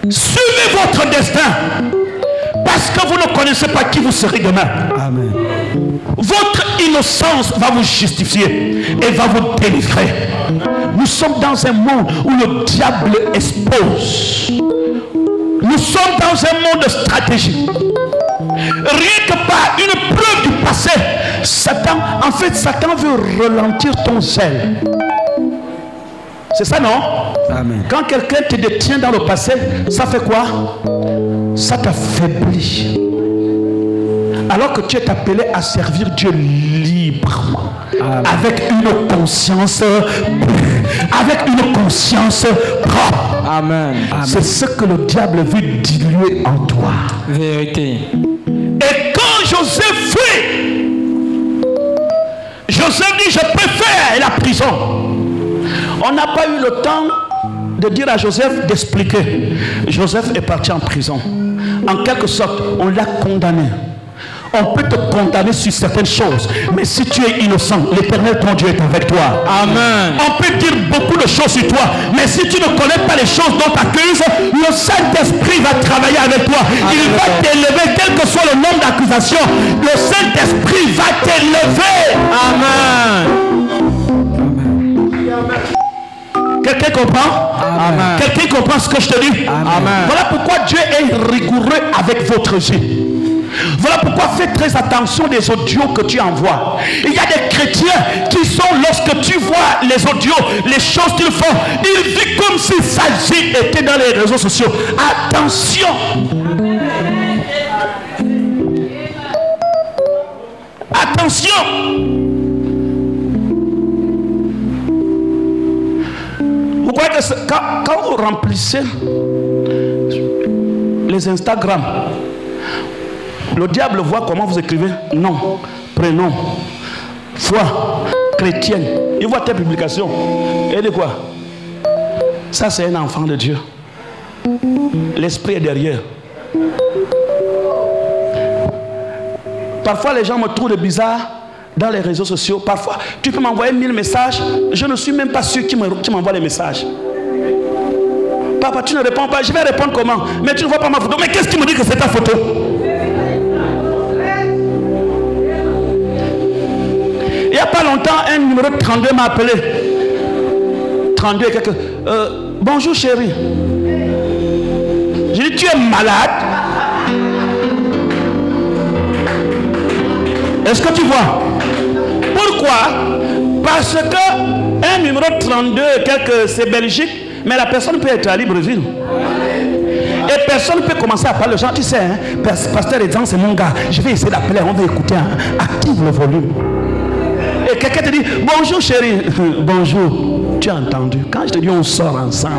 A: Suivez votre destin. Parce que vous ne connaissez pas qui vous serez demain. Amen. Votre innocence va vous justifier et va vous délivrer. Nous sommes dans un monde où le diable expose. Nous sommes dans un monde de stratégie. Rien que par une preuve du passé, Satan veut ralentir ton zèle. C'est ça, non? Amen. Quand quelqu'un te détient dans le passé, ça fait quoi? Ça t'affaiblit. Alors que tu es appelé à servir Dieu librement. Amen. Avec une conscience pure, avec une conscience propre. Amen. C'est ce que le diable veut diluer en toi. Vérité. Et quand Joseph fuit, Joseph dit je préfère la prison. On n'a pas eu le temps de dire à Joseph d'expliquer. Joseph est parti en prison. En quelque sorte, on l'a condamné. On peut te condamner sur certaines choses, mais si tu es innocent, l'Éternel ton Dieu est avec toi. Amen. On peut dire beaucoup de choses sur toi, mais si tu ne connais pas les choses dont tu accuses, le Saint-Esprit va travailler avec toi. Amen. Il va t'élever, quel que soit le nombre d'accusations. Le Saint-Esprit va t'élever. Amen. Quelqu'un comprend? Amen. Quelqu'un comprend ce que je te dis? Amen. Voilà pourquoi Dieu est rigoureux avec votre vie. Voilà pourquoi fais très attention des audios que tu envoies. Il y a des chrétiens qui sont, lorsque tu vois les audios, les choses qu'ils font, ils vivent comme si sa vie était dans les réseaux sociaux. Attention. Attention. Vous voyez que quand vous remplissez les Instagram, le diable voit comment vous écrivez nom, prénom, foi, chrétienne. Il voit tes publications. Et dit quoi? Ça, c'est un enfant de Dieu. L'esprit est derrière. Parfois, les gens me trouvent bizarre dans les réseaux sociaux. Parfois, tu peux m'envoyer 1000 messages. Je ne suis même pas sûr qui m'envoie les messages. Papa, tu ne réponds pas. Je vais répondre comment? Mais tu ne vois pas ma photo. Mais qu'est-ce qui me dit que c'est ta photo? Il n'y a pas longtemps, un numéro 32 m'a appelé. 32 et quelques. Bonjour chérie. J'ai dit, tu es malade? Est-ce que tu vois? Pourquoi? Parce que un numéro 32, c'est Belgique, mais la personne peut être à Libreville. Et personne ne peut commencer à parler. Les gens, tu sais, hein, pasteur Edjan, c'est mon gars. Je vais essayer d'appeler, on va écouter. Hein. Active le volume. Et quelqu'un te dit, bonjour chérie. Bonjour. Tu as entendu? Quand je te dis, on sort ensemble.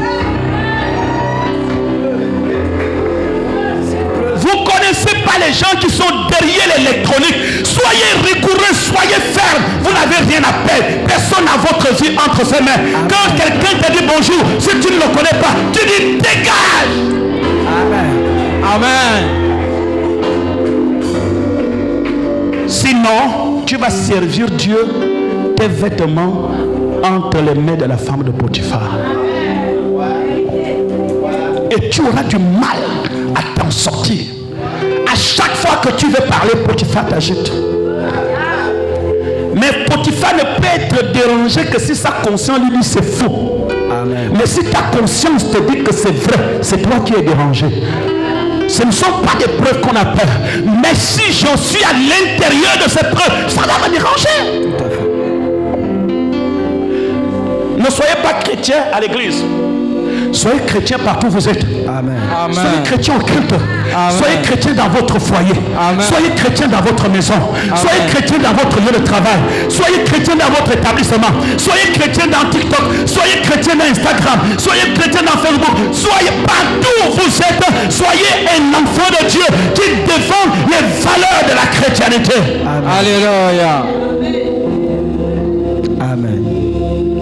A: Vous ne connaissez pas les gens qui sont derrière l'électronique. Soyez rigoureux, soyez ferme. Vous n'avez rien à perdre. Personne n'a votre vie entre ses mains. Amen. Quand quelqu'un te dit bonjour, si tu ne le connais pas, tu dis dégage. Amen. Amen. Sinon, tu vas servir Dieu, tes vêtements entre les mains de la femme de Potiphar. Et tu auras du mal à t'en sortir. À chaque fois que tu veux parler, Potiphar t'agite. Mais Potiphar ne peut être dérangé que si sa conscience lui dit c'est faux. Amen. Mais si ta conscience te dit que c'est vrai, c'est toi qui es dérangé. Ce ne sont pas des preuves qu'on a peur. Mais si je suis à l'intérieur de ces preuves, ça va me déranger. Tout à fait. Ne soyez pas chrétiens à l'église. Soyez chrétiens partout où vous êtes. Amen. Amen. Soyez chrétiens au culte. Amen. Soyez chrétiens dans votre foyer. Amen. Soyez chrétiens dans votre maison. Amen. Soyez chrétiens dans votre lieu de travail. Soyez chrétiens dans votre établissement. Soyez chrétiens dans TikTok. Soyez chrétiens dans Instagram. Soyez chrétiens dans Facebook. Soyez partout où vous êtes. Soyez un enfant de Dieu qui défend les valeurs de la chrétienté. Amen. Alléluia. Amen.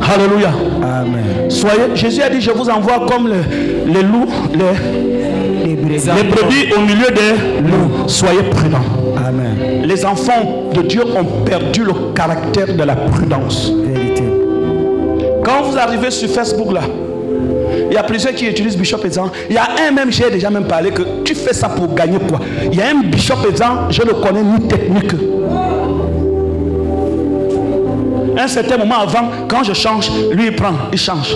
A: Alléluia. Amen. Soyez, Jésus a dit, je vous envoie comme les loups, les brebis au milieu des loups. Soyez prudents. Amen. Les enfants de Dieu ont perdu le caractère de la prudence. Vérité. Quand vous arrivez sur Facebook là, il y a plusieurs qui utilisent Bishop Edjan. Il y a un même, j'ai déjà même parlé que tu fais ça pour gagner quoi. Il y a un Bishop Edjan, je ne connais ni technique. Un certain moment avant, quand je change, lui il change.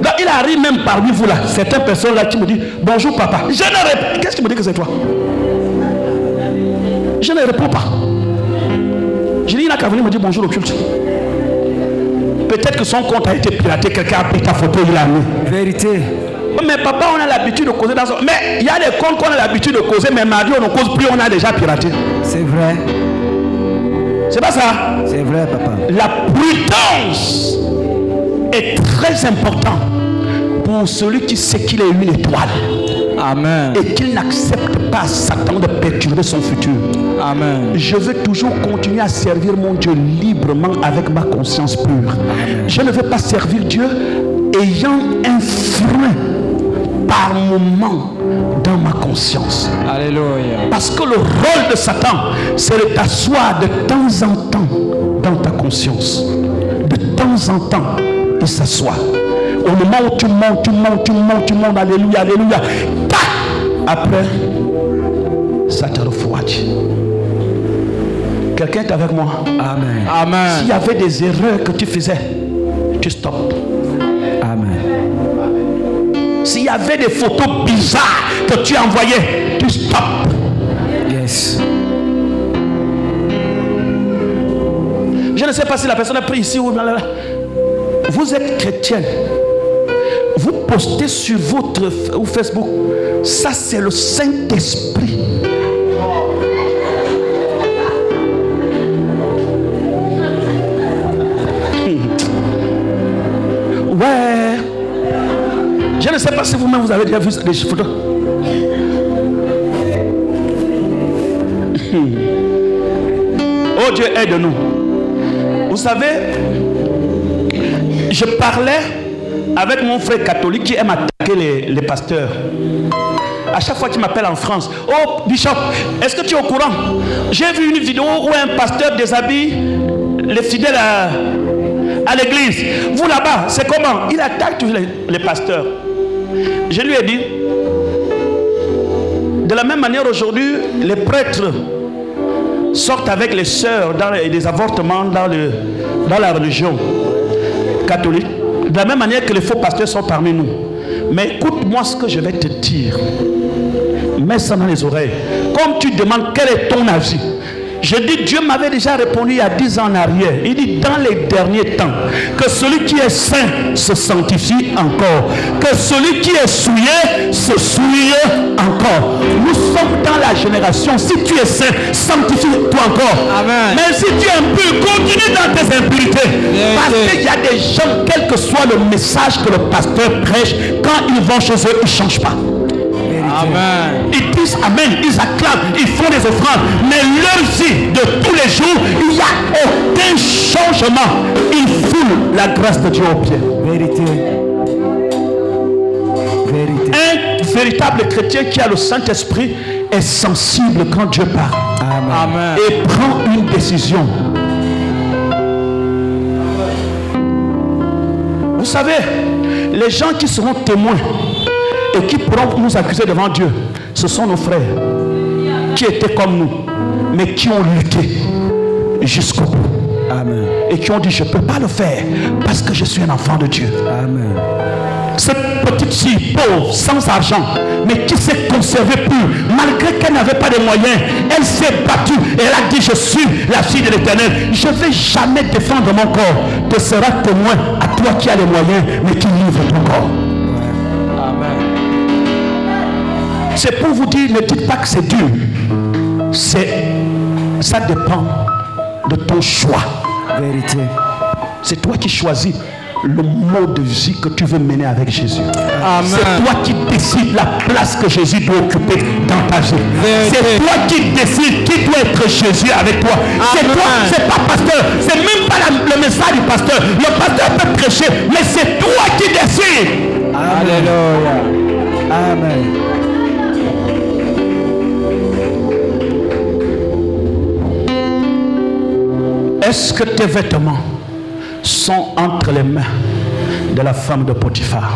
A: Donc il arrive même parmi vous là, certaines personnes là qui me disent bonjour papa. Je ne réponds. Qu'est-ce qui me dit que c'est toi? Je ne réponds pas. Je dis il n'a qu'à venir me dire bonjour au culte. Peut-être que son compte a été piraté, quelqu'un a pris ta photo, il l'a mis. Vérité. Mais papa, on a l'habitude de causer dans son... Mais il y a des comptes qu'on a l'habitude de causer, mais mardi on ne cause plus, on a déjà piraté. C'est vrai. C'est pas ça? C'est vrai, papa. La prudence est très importante pour celui qui sait qu'il est une étoile. Amen. Et qu'il n'accepte pas Satan de perturber son futur. Amen. Je veux toujours continuer à servir mon Dieu librement avec ma conscience pure. Amen. Je ne veux pas servir Dieu ayant un frein par moment dans ma conscience. Alléluia. Parce que le rôle de Satan, c'est de t'asseoir de temps en temps dans ta conscience. De temps en temps, il s'assoit. Au moment où tu montes, alléluia, alléluia. Tac! Après, ça te refroidit. Quelqu'un est avec moi? Amen. Amen. S'il y avait des erreurs que tu faisais, tu stoppes. Amen. S'il y avait des photos bizarres que tu envoyais, tu stoppes. Yes. Je ne sais pas si la personne a pris ici ou là. Vous êtes chrétienne. Vous postez sur votre Facebook. Ça, c'est le Saint-Esprit. Ouais. Je ne sais pas si vous-même vous avez déjà vu des photos. Oh Dieu, aide-nous. Vous savez, je parlais avec mon frère catholique qui aime attaquer les pasteurs. À chaque fois qu'il m'appelle en France, oh Bishop, est-ce que tu es au courant? J'ai vu une vidéo où un pasteur déshabille les fidèles à l'église. Vous là-bas, c'est comment? Il attaque tous les pasteurs. Je lui ai dit, de la même manière aujourd'hui, les prêtres sortent avec les sœurs dans des avortements dans la religion catholique. De la même manière que les faux pasteurs sont parmi nous. Mais écoute-moi ce que je vais te dire. Mets ça dans les oreilles. Comme tu demandes quel est ton avis. Je dis, Dieu m'avait déjà répondu il y a 10 ans en arrière. Il dit, dans les derniers temps, que celui qui est saint se sanctifie encore. Que celui qui est souillé se souille encore. Nous sommes dans la génération. Si tu es saint, sanctifie-toi encore. Amen. Mais si tu es impur, continue dans tes impurités. Parce qu'il y a des gens, quel que soit le message que le pasteur prêche, quand ils vont chez eux, ils ne changent pas. Amen. Ils disent Amen, ils acclament, ils font des offrandes, mais leur vie de tous les jours, il n'y a aucun changement. Ils foulent la grâce de Dieu aux pieds. Vérité. Vérité. Un véritable chrétien qui a le Saint-Esprit est sensible quand Dieu parle. Amen. Et prend une décision. Vous savez, les gens qui seront témoins et qui pourront nous accuser devant Dieu, ce sont nos frères qui étaient comme nous, mais qui ont lutté jusqu'au bout. Amen. Et qui ont dit, je ne peux pas le faire parce que je suis un enfant de Dieu. Amen. Cette petite fille pauvre, sans argent, mais qui s'est conservée pure, malgré qu'elle n'avait pas de moyens, elle s'est battue et elle a dit, je suis la fille de l'Éternel. Je ne vais jamais défendre mon corps. Tu seras témoin à toi qui as les moyens, mais qui livre ton corps. C'est pour vous dire, ne dites pas que c'est dur. Ça dépend de ton choix. Vérité. C'est toi qui choisis le mode de vie que tu veux mener avec Jésus. C'est toi qui décides la place que Jésus doit occuper dans ta vie. C'est toi qui décides qui doit être Jésus avec toi. C'est toi, c'est pas pasteur. C'est même pas le message du pasteur. Le pasteur peut prêcher, mais c'est toi qui décides. Alléluia. Amen. Est-ce que tes vêtements sont entre les mains de la femme de Potiphar?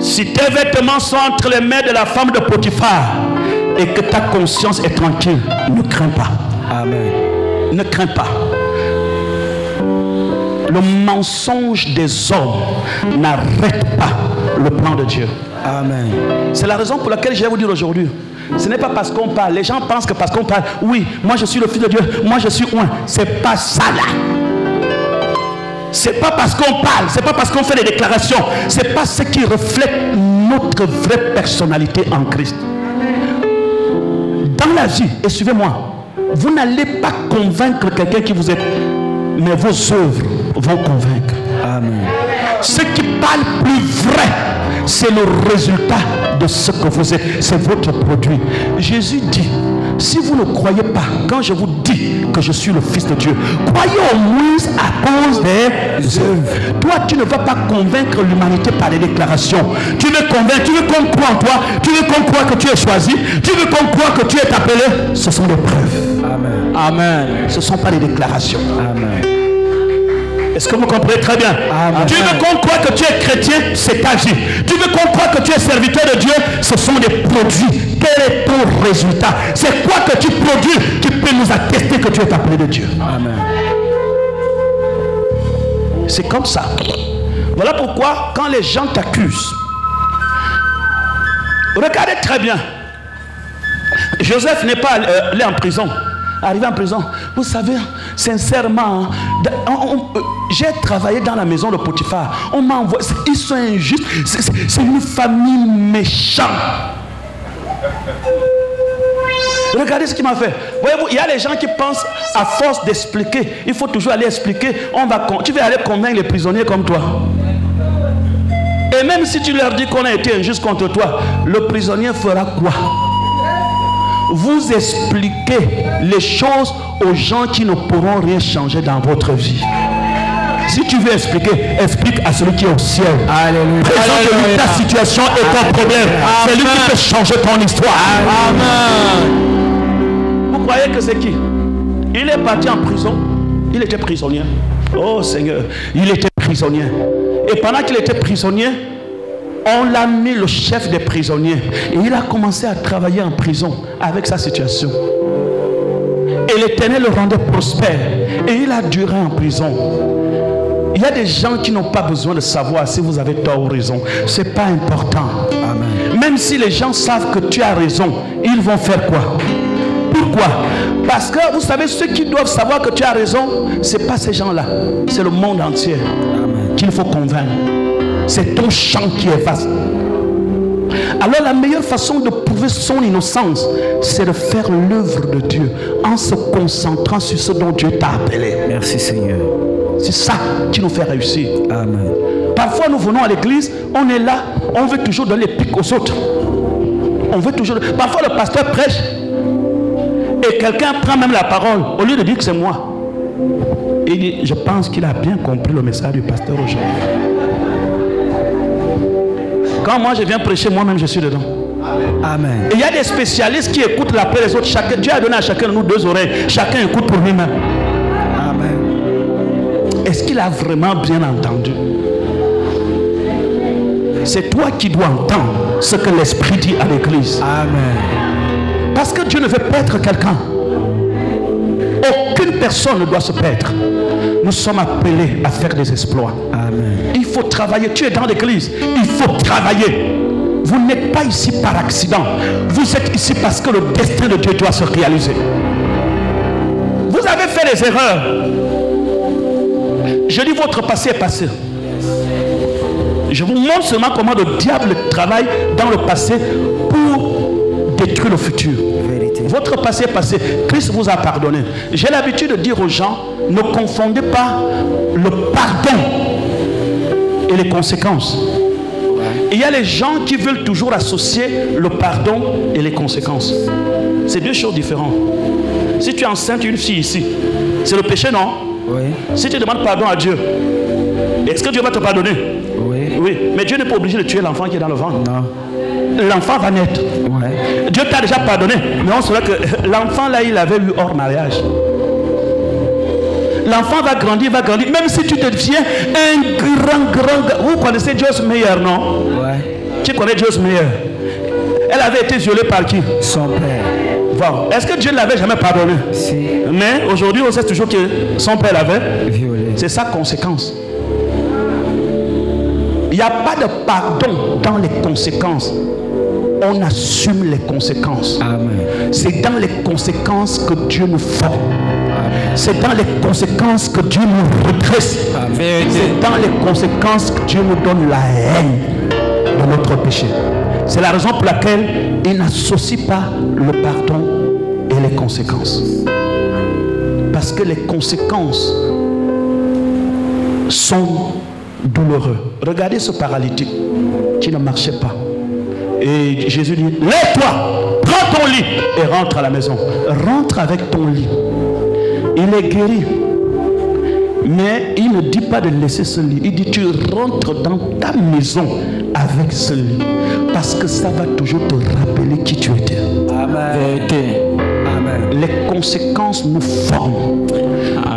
A: Si tes vêtements sont entre les mains de la femme de Potiphar et que ta conscience est tranquille, ne crains pas. Amen. Ne crains pas. Le mensonge des hommes n'arrête pas le plan de Dieu. Amen. C'est la raison pour laquelle je vais vous dire aujourd'hui, ce n'est pas parce qu'on parle. Les gens pensent que parce qu'on parle, oui, moi je suis le fils de Dieu, moi je suis un. C'est pas ça là. C'est pas parce qu'on parle, c'est pas parce qu'on fait des déclarations, c'est pas ce qui reflète notre vraie personnalité en Christ. Dans la vie, et suivez-moi, vous n'allez pas convaincre quelqu'un qui vous êtes, mais vos œuvres vont convaincre. Amen. Ce qui parle plus vrai, c'est le résultat de ce que vous êtes. C'est votre produit. Jésus dit, si vous ne croyez pas, quand je vous dis que je suis le Fils de Dieu, croyez au moins à cause des œuvres. Toi, tu ne vas pas convaincre l'humanité par des déclarations. Tu veux convaincre, tu veux qu'on croie en toi, tu veux qu'on croie que tu es choisi, tu veux qu'on croie que tu es appelé. Ce sont des preuves. Amen. Amen. Ce ne sont pas des déclarations. Amen. Est-ce que vous comprenez très bien? Amen. Tu veux qu'on croie que tu es chrétien, c'est ta vie. Tu veux qu'on croie que tu es serviteur de Dieu, ce sont des produits. Quel est ton résultat? C'est quoi que tu produis qui peut nous attester que tu es appelé de Dieu? Amen. C'est comme ça. Voilà pourquoi quand les gens t'accusent, regardez très bien. Joseph n'est pas allé en prison. Arrivé en prison, vous savez, sincèrement, j'ai travaillé dans la maison de Potiphar. On m'a envoyé, ils sont injustes. C'est une famille méchante. Regardez ce qu'il m'a fait. Voyez-vous, il y a des gens qui pensent à force d'expliquer. Il faut toujours aller expliquer. Tu vas aller convaincre les prisonniers comme toi. Et même si tu leur dis qu'on a été injuste contre toi, le prisonnier fera quoi? Vous expliquez les choses aux gens qui ne pourront rien changer dans votre vie. Si tu veux expliquer, explique à celui qui est au ciel. Alléluia. Présente-lui ta situation et ton problème. C'est lui qui peut changer ton histoire. Amen. Vous croyez que c'est qui? Il est parti en prison. Il était prisonnier. Oh Seigneur, il était prisonnier. Et pendant qu'il était prisonnier, on l'a mis le chef des prisonniers. Et il a commencé à travailler en prison avec sa situation. Et l'Éternel le rendait prospère. Et il a duré en prison. Il y a des gens qui n'ont pas besoin de savoir si vous avez tort ou raison. Ce n'est pas important.
B: Amen.
A: Même si les gens savent que tu as raison, ils vont faire quoi? Pourquoi? Parce que vous savez, ceux qui doivent savoir que tu as raison, ce n'est pas ces gens-là. C'est le monde entier qu'il faut convaincre. C'est ton champ qui est vaste. Alors la meilleure façon de prouver son innocence, c'est de faire l'œuvre de Dieu en se concentrant sur ce dont Dieu t'a appelé.
B: Merci Seigneur.
A: C'est ça qui nous fait réussir.
B: Amen.
A: Parfois nous venons à l'église, on est là, on veut toujours donner les pics aux autres. On veut toujours... Parfois le pasteur prêche et quelqu'un prend même la parole au lieu de dire que c'est moi. Il dit, je pense qu'il a bien compris le message du pasteur aujourd'hui. Quand moi je viens prêcher, moi-même je suis dedans.
B: Amen.
A: Et il y a des spécialistes qui écoutent l'appel des autres. Chacun, Dieu a donné à chacun de nous 2 oreilles. Chacun écoute pour lui-même.
B: Amen.
A: Est-ce qu'il a vraiment bien entendu? C'est toi qui dois entendre ce que l'Esprit dit à l'église.
B: Amen.
A: Parce que Dieu ne veut perdre quelqu'un. Aucune personne ne doit se perdre. Nous sommes appelés à faire des exploits.
B: Amen.
A: Il faut travailler. Tu es dans l'église. Il faut travailler. Vous n'êtes pas ici par accident. Vous êtes ici parce que le destin de Dieu doit se réaliser. Vous avez fait des erreurs. Je dis votre passé est passé. Je vous montre seulement comment le diable travaille dans le passé pour détruire le futur.
B: Vérité.
A: Votre passé est passé. Christ vous a pardonné. J'ai l'habitude de dire aux gens, ne confondez pas le pardon et les conséquences. Il y a les gens qui veulent toujours associer le pardon et les conséquences. C'est 2 choses différentes. Si tu es enceinte une fille ici, c'est le péché, non?
B: Oui.
A: Si tu demandes pardon à Dieu, est-ce que Dieu va te pardonner?
B: Oui.
A: Oui. Mais Dieu n'est pas obligé de tuer l'enfant qui est dans le ventre.
B: Non.
A: L'enfant va naître.
B: Ouais.
A: Dieu t'a déjà pardonné. Mais on saura que l'enfant là, il avait eu hors mariage. L'enfant va grandir, Même si tu deviens un grand... Vous connaissez Joyce Meyer, non?
B: Ouais.
A: Tu connais Joyce Meyer? Elle avait été violée par qui?
B: Son père.
A: Bon. Est-ce que Dieu ne l'avait jamais pardonné?
B: Si.
A: Mais aujourd'hui, on sait toujours que son père l'avait
B: violé.
A: C'est sa conséquence. Il n'y a pas de pardon dans les conséquences. On assume les conséquences.
B: Amen.
A: C'est dans les conséquences que Dieu nous forme. C'est dans les conséquences que Dieu nous redresse. C'est dans les conséquences que Dieu nous donne la haine de notre péché. C'est la raison pour laquelle il n'associe pas le pardon et les conséquences. Parce que les conséquences sont douloureuses. Regardez ce paralytique qui ne marchait pas. Et Jésus dit, lève-toi, prends ton lit et rentre à la maison. Rentre avec ton lit. Il est guéri. Mais il ne dit pas de laisser ce lit. Il dit, tu rentres dans ta maison avec ce lit. Parce que ça va toujours te rappeler qui tu étais.
B: Amen. Amen.
A: Les conséquences nous forment.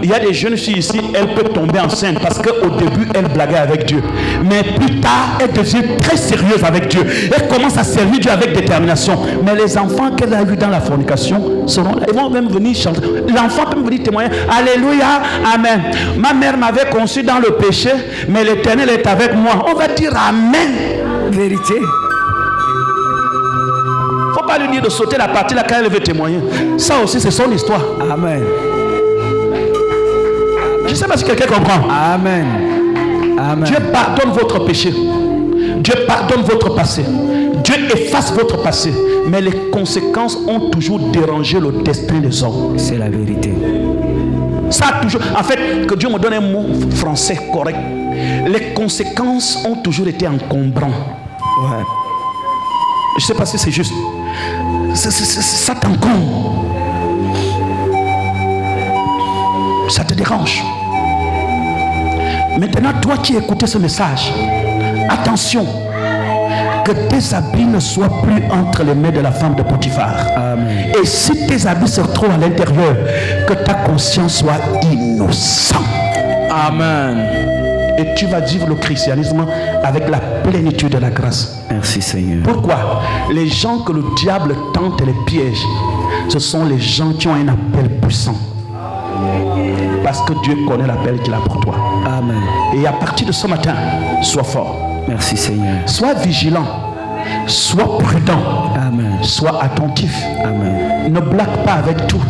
A: Il y a des jeunes filles ici, elles peuvent tomber enceinte parce qu'au début, elles blaguaient avec Dieu. Mais plus tard, elles deviennent très sérieuses avec Dieu. Elles commencent à servir Dieu avec détermination. Mais les enfants qu'elle a eus dans la fornication seront là. Ils vont même venir chanter. L'enfant peut venir témoigner. Alléluia, amen. Ma mère m'avait conçu dans le péché, mais l'Éternel est avec moi. On va dire amen.
B: Vérité.
A: Il ne faut pas lui dire de sauter la partie là quand elle veut témoigner. Ça aussi, c'est son histoire.
B: Amen.
A: Je ne sais pas si quelqu'un comprend.
B: Amen. Amen.
A: Dieu pardonne votre péché. Dieu pardonne votre passé. Dieu efface votre passé. Mais les conséquences ont toujours dérangé le destin des hommes.
B: C'est la vérité.
A: Ça a toujours... En fait, que Dieu me donne un mot français correct. Les conséquences ont toujours été encombrants.
B: Ouais.
A: Je ne sais pas si c'est juste. Ça t'encombre. Ça te dérange. Maintenant, toi qui écoutes ce message, attention, que tes habits ne soient plus entre les mains de la femme de Potiphar.
B: Amen.
A: Et si tes habits se retrouvent à l'intérieur, que ta conscience soit innocente.
B: Amen.
A: Et tu vas vivre le christianisme avec la plénitude de la grâce.
B: Merci Seigneur.
A: Pourquoi? Les gens que le diable tente et les piège, ce sont les gens qui ont un appel puissant. parce que Dieu connaît l'appel qu'il a pour toi.
B: Amen.
A: Et à partir de ce matin, sois fort.
B: Merci Seigneur.
A: Sois vigilant. Sois prudent.
B: Amen.
A: Sois attentif.
B: Amen.
A: Ne blague pas avec tout.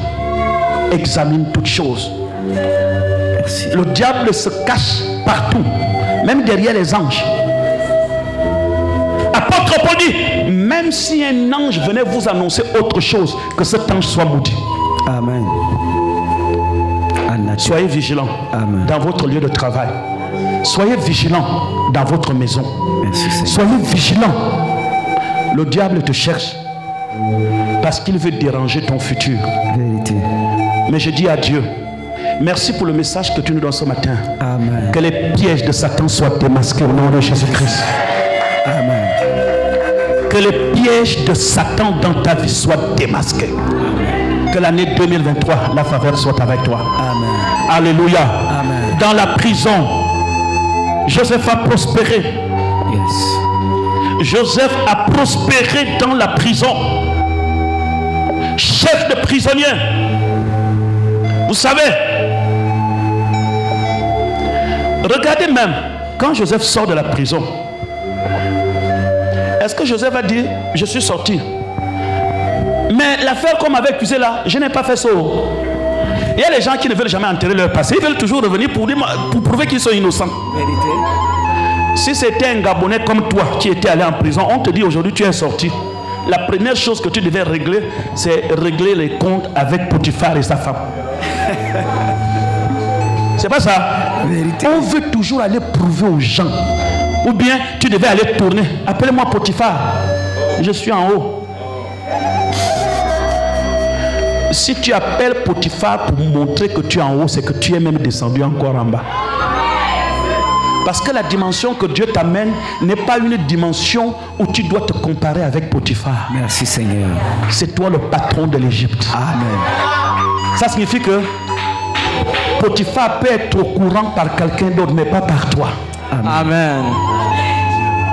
A: Examine toutes choses.
B: Merci.
A: Le diable se cache partout, même derrière les anges. Apôtre Paul dit, même si un ange venait vous annoncer autre chose, que cet ange soit maudit.
B: Amen.
A: Soyez vigilants.
B: Amen.
A: Dans votre lieu de travail. Soyez vigilants dans votre maison.
B: Merci Seigneur.
A: Soyez vigilants. Le diable te cherche parce qu'il veut déranger ton futur.
B: Vérité.
A: Mais je dis à Dieu, merci pour le message que tu nous donnes ce matin.
B: Amen.
A: Que les pièges de Satan soient démasqués au nom de Jésus-Christ.
B: Amen.
A: Que les pièges de Satan dans ta vie soient démasqués. Que l'année 2023, la faveur soit avec toi.
B: Amen.
A: Alléluia.
B: Amen.
A: Dans la prison, Joseph a prospéré.
B: Yes.
A: Joseph a prospéré dans la prison. Chef de prisonnier. Vous savez, regardez même, quand Joseph sort de la prison, est-ce que Joseph a dit, je suis sorti? Mais l'affaire qu'on m'avait accusé là, je n'ai pas fait ça. Il y a les gens qui ne veulent jamais enterrer leur passé. Ils veulent toujours revenir pour prouver qu'ils sont innocents.
B: Vérité.
A: Si c'était un Gabonais comme toi qui était allé en prison, on te dit aujourd'hui tu es sorti. La première chose que tu devais régler, c'est régler les comptes avec Potiphar et sa femme. C'est pas ça.
B: Vérité.
A: On veut toujours aller prouver aux gens. Ou bien tu devais aller tourner. Appelle-moi Potiphar. Je suis en haut. Si tu appelles Potiphar pour montrer que tu es en haut, c'est que tu es même descendu encore en bas. Parce que la dimension que Dieu t'amène n'est pas une dimension où tu dois te comparer avec Potiphar.
B: Merci Seigneur.
A: C'est toi le patron de l'Égypte.
B: Amen.
A: Ça signifie que Potiphar peut être au courant par quelqu'un d'autre, mais pas par toi.
B: Amen.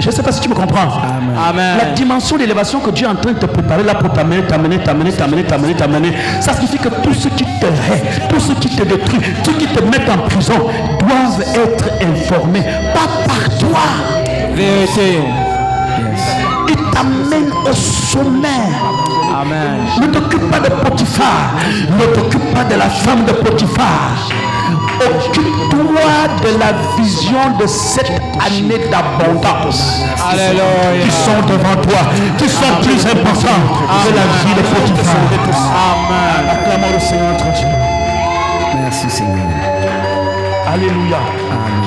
A: Je ne sais pas si tu me comprends.
B: Amen.
C: Amen.
A: La dimension d'élévation que Dieu est en train de te préparer là pour t'amener. Ça signifie que tous ceux qui te haïssent, tous ceux qui te détruisent, ceux qui te mettent en prison doivent être informés. Pas par toi.
C: Vérité.
A: Il t'amène au sommet.
C: Amen.
A: Ne t'occupe pas de Potiphar. Ne t'occupe pas de la femme de Potiphar. Occupe-toi de la vision de cette année d'abondance.
C: Alléluia.
A: Qui sont devant toi, qui sont plus importants que la vie de Potiphar.
C: Amen.
A: Acclamons le Seigneur notre Dieu.
B: Merci Seigneur.
A: Alléluia.
B: Amen.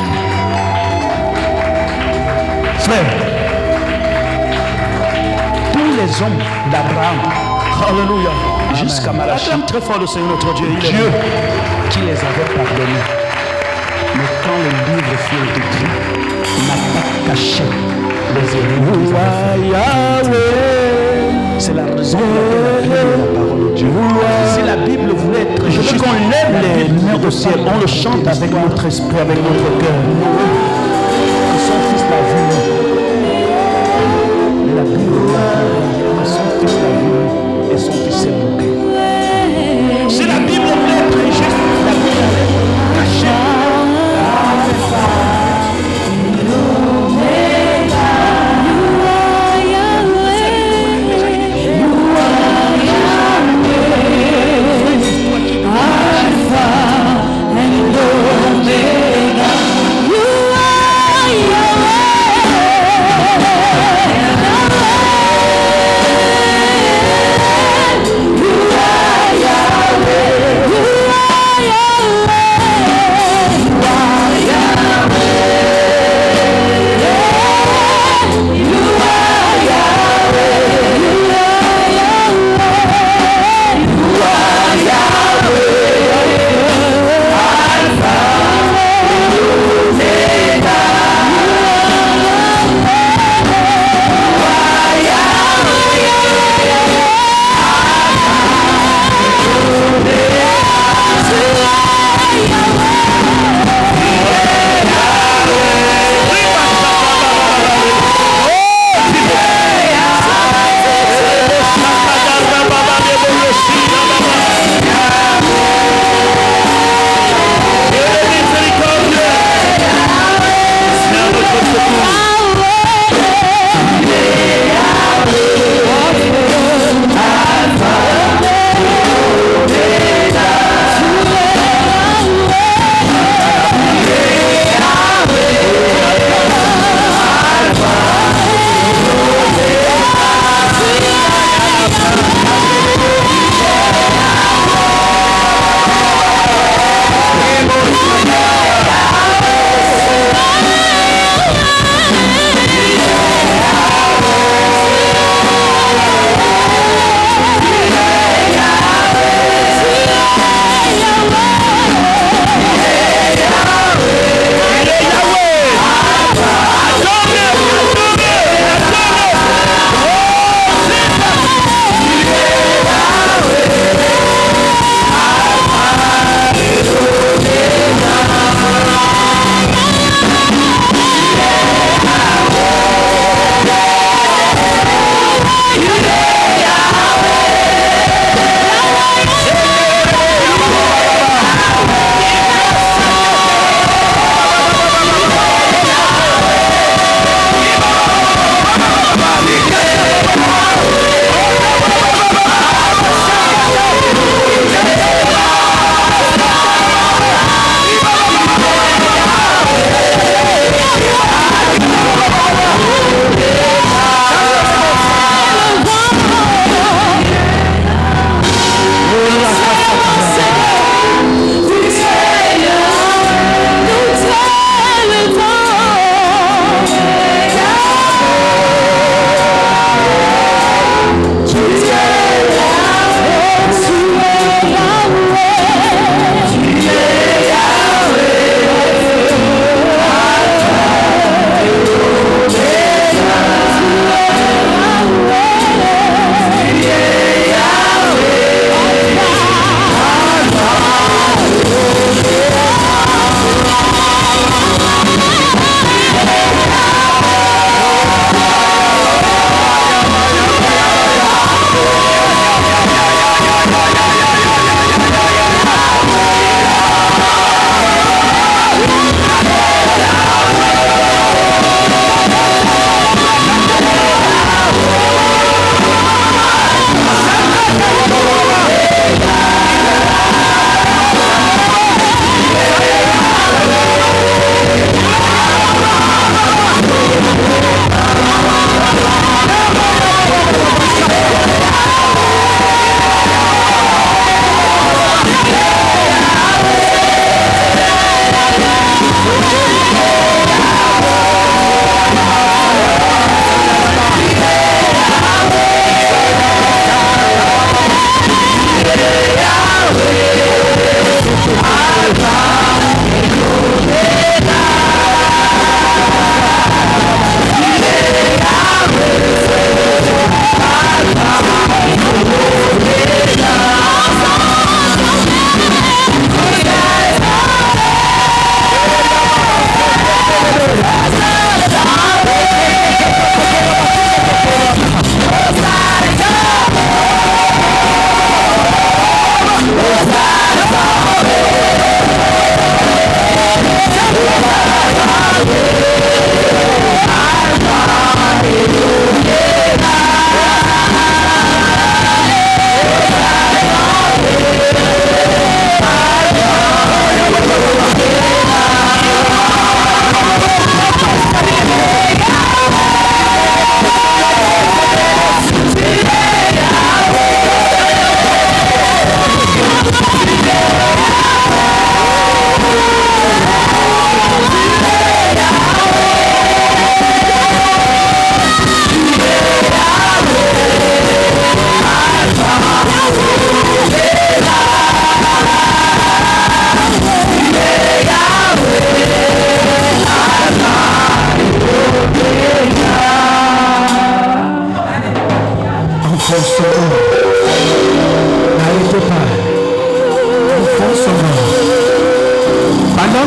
A: Frère, tous les hommes d'Abraham, alléluia, jusqu'à Malachie, acclame très fort le Seigneur notre Dieu. Dieu qui les avait pardonnés. Mais quand le livre fut écrit, il n'a pas caché les erreurs. C'est la raison pour laquelle la Bible est la parole de Dieu. Si la Bible voulait être juste, qu'on lève les mains au ciel, on le chante avec notre esprit, avec notre cœur. Que son fils l'a vu. Mais la Bible dit que son fils l'a vu et son fils s'est moqué. Si la Bible voulait être juste, la Bible allait cacher.
D: Alpha and Omega, you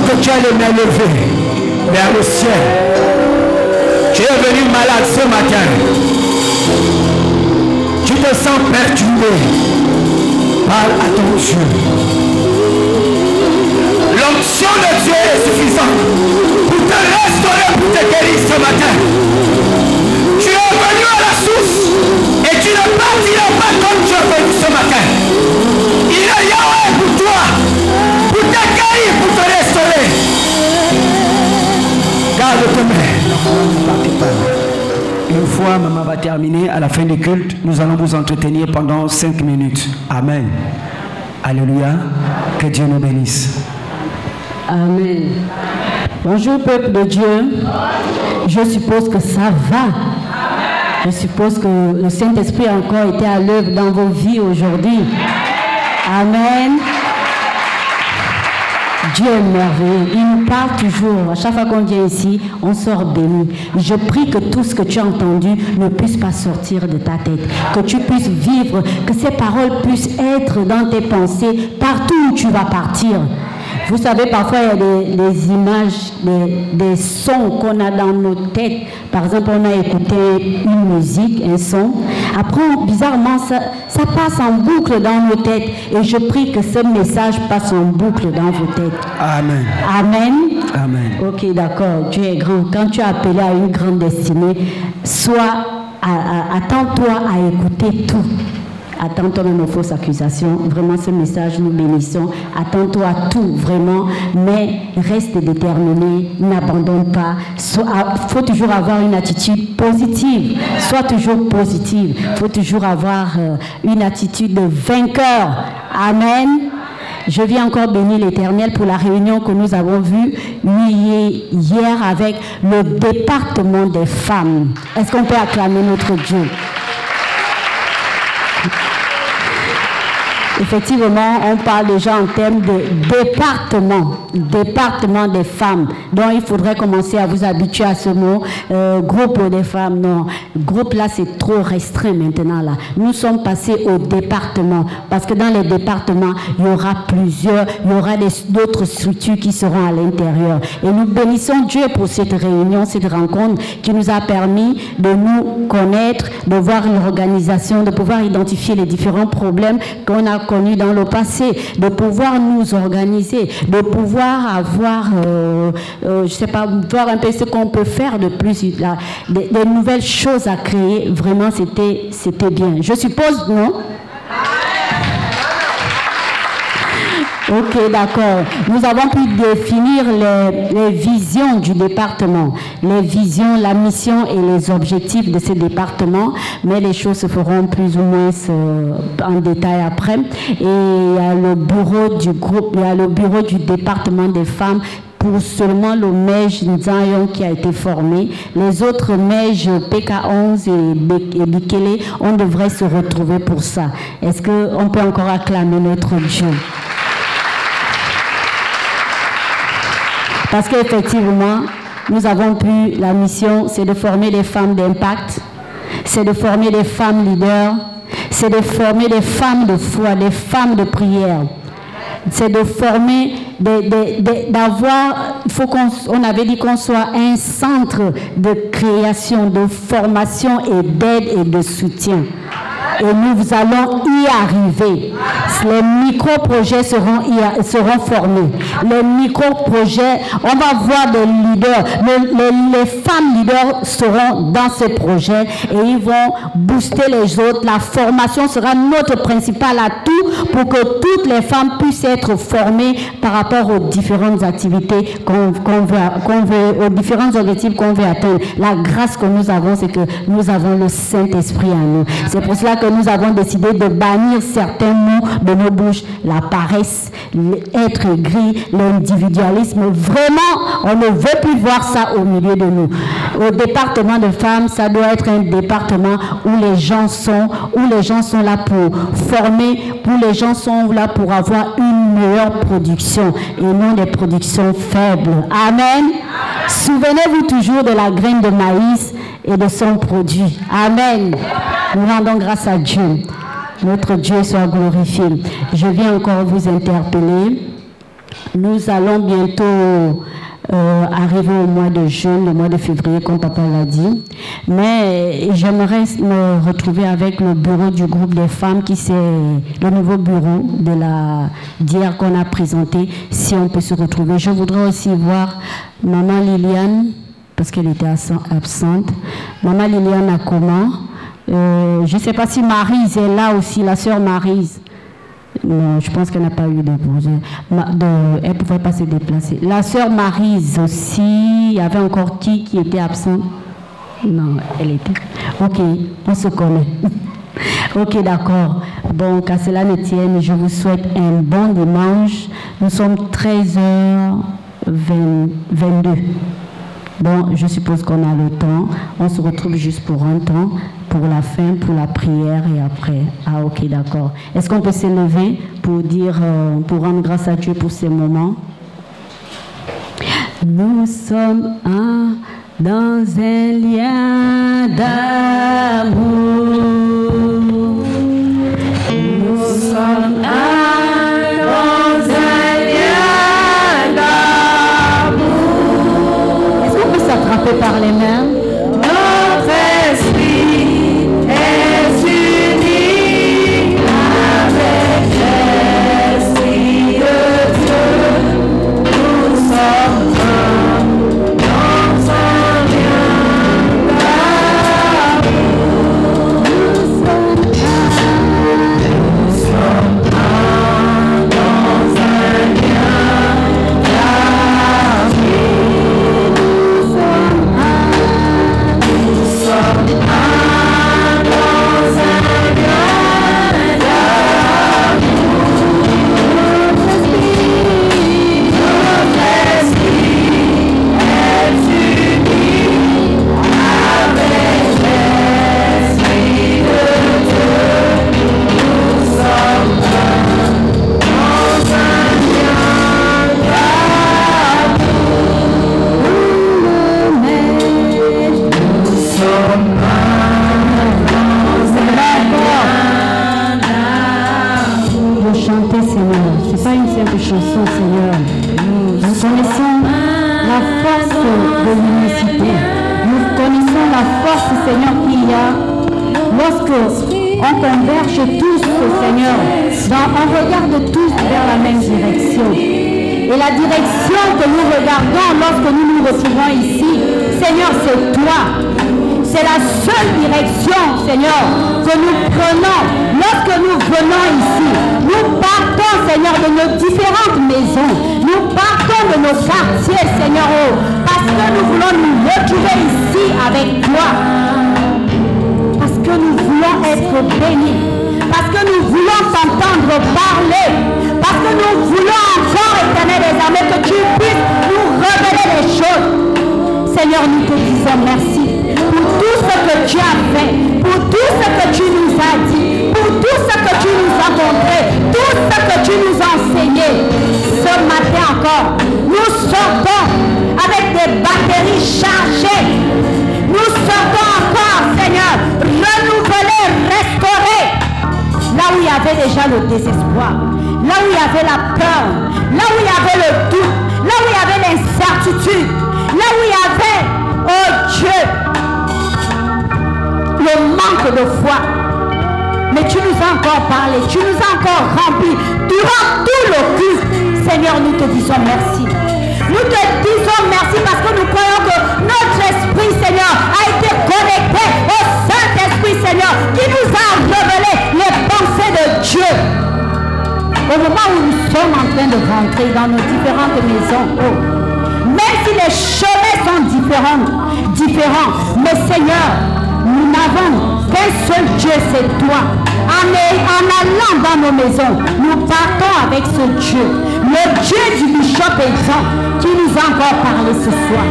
D: que tu as les mains levées vers le ciel. Tu es venu malade ce matin. Tu te sens perturbé. Parle à ton Dieu. L'onction de Dieu est suffisante pour te restaurer, pour te guérir ce matin. Tu es venu à la source et tu ne partiras pas comme tu es venu ce matin. Il est Yahweh pour toi, pour te guérir, pour te restaurer. Garde tes mains. Une fois maman va terminer, à la fin du culte, nous allons vous entretenir pendant 5 minutes. Amen. Alléluia. Que Dieu nous bénisse.
E: Amen. Bonjour peuple de Dieu. Je suppose que ça va. Je suppose que le Saint-Esprit a encore été à l'œuvre dans vos vies aujourd'hui. Amen. Dieu est merveilleux. Il nous parle toujours. À chaque fois qu'on vient ici, on sort béni. Je prie que tout ce que tu as entendu ne puisse pas sortir de ta tête. Que tu puisses vivre, que ces paroles puissent être dans tes pensées partout où tu vas partir. Vous savez, parfois, il y a des images, des sons qu'on a dans nos têtes. Par exemple, on a écouté une musique, un son. Après, bizarrement, ça passe en boucle dans nos têtes. Et je prie que ce message passe en boucle dans vos têtes.
D: Amen.
E: Amen.
D: Amen.
E: Ok, d'accord. Tu es grand. Quand tu es appelé à une grande destinée, attends-toi à écouter tout. Attends-toi même aux fausses accusations. Vraiment, ce message, nous bénissons. Attends-toi à tout, vraiment. Mais reste déterminé. N'abandonne pas. Il faut toujours avoir une attitude positive. Sois toujours positive. Il faut toujours avoir une attitude de vainqueur. Amen. Je viens encore bénir l'Éternel pour la réunion que nous avons vue hier avec le département des femmes. Est-ce qu'on peut acclamer notre Dieu? Effectivement, on parle déjà en termes de département des femmes. Donc, il faudrait commencer à vous habituer à ce mot. Groupe des femmes, non. Groupe, là, c'est trop restreint maintenant, là. Nous sommes passés au département. Parce que dans les départements, il y aura d'autres structures qui seront à l'intérieur. Et nous bénissons Dieu pour cette réunion, cette rencontre qui nous a permis de nous connaître, de voir l'organisation, de pouvoir identifier les différents problèmes qu'on a connus dans le passé, de pouvoir nous organiser, de pouvoir avoir, je sais pas, voir un peu ce qu'on peut faire de plus, des nouvelles choses à créer. Vraiment, c'était bien. Je suppose, non? Ok, d'accord. Nous avons pu définir les visions du département, les visions, la mission et les objectifs de ce département, mais les choses se feront plus ou moins en détail après. Et il y a le bureau du groupe, il y a le bureau du département des femmes pour seulement le MEJ Nzayon qui a été formé. Les autres MEJ PK11 et Bikele, on devrait se retrouver pour ça. Est-ce qu'on peut encore acclamer notre Dieu? Parce qu'effectivement, nous avons pu, la mission, c'est de former des femmes d'impact, c'est de former des femmes leaders, c'est de former des femmes de foi, des femmes de prière. C'est de former, d'avoir, il faut on avait dit qu'on soit un centre de création, de formation et d'aide et de soutien. Et nous allons y arriver. Les micro-projets seront formés. Les micro-projets, on va voir des leaders. Les femmes leaders seront dans ces projets et ils vont booster les autres. La formation sera notre principal atout pour que toutes les femmes puissent être formées par rapport aux différentes activités aux différents objectifs qu'on veut atteindre. La grâce que nous avons, c'est que nous avons le Saint-Esprit en nous. C'est pour cela que nous avons décidé de bannir certains mots de nos bouches, la paresse, être aigri, l'individualisme. Vraiment, on ne veut plus voir ça au milieu de nous. Au département de femmes, ça doit être un département où les gens sont là pour former, où les gens sont là pour avoir une meilleure production et non des productions faibles. Amen. Souvenez-vous toujours de la graine de maïs et de son produit. Amen. Nous rendons grâce à Dieu. Notre Dieu soit glorifié. Je viens encore vous interpeller Nous allons bientôt arriver au mois de juin, le mois de février, comme papa l'a dit. Mais j'aimerais me retrouver avec le bureau du groupe des femmes, qui c'est le nouveau bureau de d'hier qu'on a présenté, si on peut se retrouver. Je voudrais aussi voir maman Liliane, parce qu'elle était absente. Maman Liliane a comment? Je ne sais pas si Maryse est là aussi, la sœur Maryse. Non, je pense qu'elle n'a pas eu de elle ne pouvait pas se déplacer. La sœur Maryse aussi, il y avait encore qui était absente? Non, elle était. Ok, on se connaît. Ok, d'accord. Bon, qu'à cela ne tienne, je vous souhaite un bon dimanche. Nous sommes 13h22. Bon, je suppose qu'on a le temps. On se retrouve juste pour un temps, pour la fin, pour la prière et après. Ah, ok, d'accord. Est-ce qu'on peut s'élever pour dire, pour rendre grâce à Dieu pour ces moments? Nous sommes dans un lien d'amour. Nous sommes dans un lien d'amour. Est-ce qu'on peut s'attraper par les mains? Notre esprit est uni avec l'esprit de Dieu. Nous sommes dans un lien d'amour. Nous sommes dans un lien d'amour. Nous sommes dans un lien de chanter, Seigneur. C'est pas une simple chanson, Seigneur. Nous connaissons la force de l'unicité. Nous connaissons la force, Seigneur, qu'il y a lorsque on converge tous, Seigneur. On regarde tous vers la même direction. Et la direction que nous regardons lorsque nous nous retrouvons ici, Seigneur, c'est toi. C'est la seule direction, Seigneur, que nous prenons lorsque nous venons ici. Nous partons, Seigneur, de nos différentes maisons. Nous partons de nos quartiers, Seigneur, parce que nous voulons nous retrouver ici avec toi. Parce que nous voulons être bénis. Parce que nous voulons t'entendre parler. Parce que nous voulons encore, Éternel des armées, que tu puisses nous révéler les choses. Seigneur, nous te disons merci pour tout ce que tu as fait, pour tout ce que tu nous as dit, pour tout ce que tu nous as montré, tout ce que tu nous as enseigné. Ce matin encore, nous sortons avec des batteries chargées. Nous sortons encore, Seigneur, renouvelés, restaurés. Là où il y avait déjà le désespoir, là où il y avait la peur, là où il y avait le doute, là où il y avait l'incertitude, là où il y avait, oh Dieu, le manque de foi. Mais tu nous as encore parlé, tu nous as encore rempli durant tout le culte. Seigneur, nous te disons merci. Nous te disons merci parce que nous croyons que notre esprit, Seigneur, a été connecté au Saint-Esprit, Seigneur, qui nous a révélé les pensées de Dieu. Au moment où nous sommes en train de rentrer dans nos différentes maisons, même si les chemins sont différents, mais Seigneur, nous n'avons qu'un seul Dieu, c'est toi. En allant dans nos maisons, nous partons avec ce Dieu, le Dieu du bishop et Jean, qui nous a encore parlé ce soir.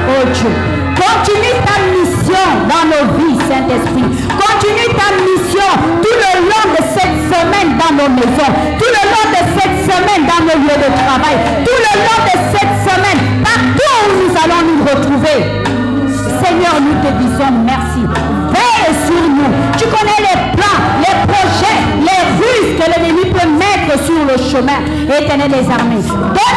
E: Oh Dieu, continue ta mission dans nos vies, Saint-Esprit. Continue ta mission tout le long de cette semaine dans nos maisons, tout le long de cette semaine dans nos lieux de travail, tout le long de cette semaine, partout où nous allons nous retrouver. Seigneur, nous te disons merci. Veille sur nous. Tu connais les plans, les projets, les ruses que l'ennemi peut mettre sur le chemin. Éternel des armées, donne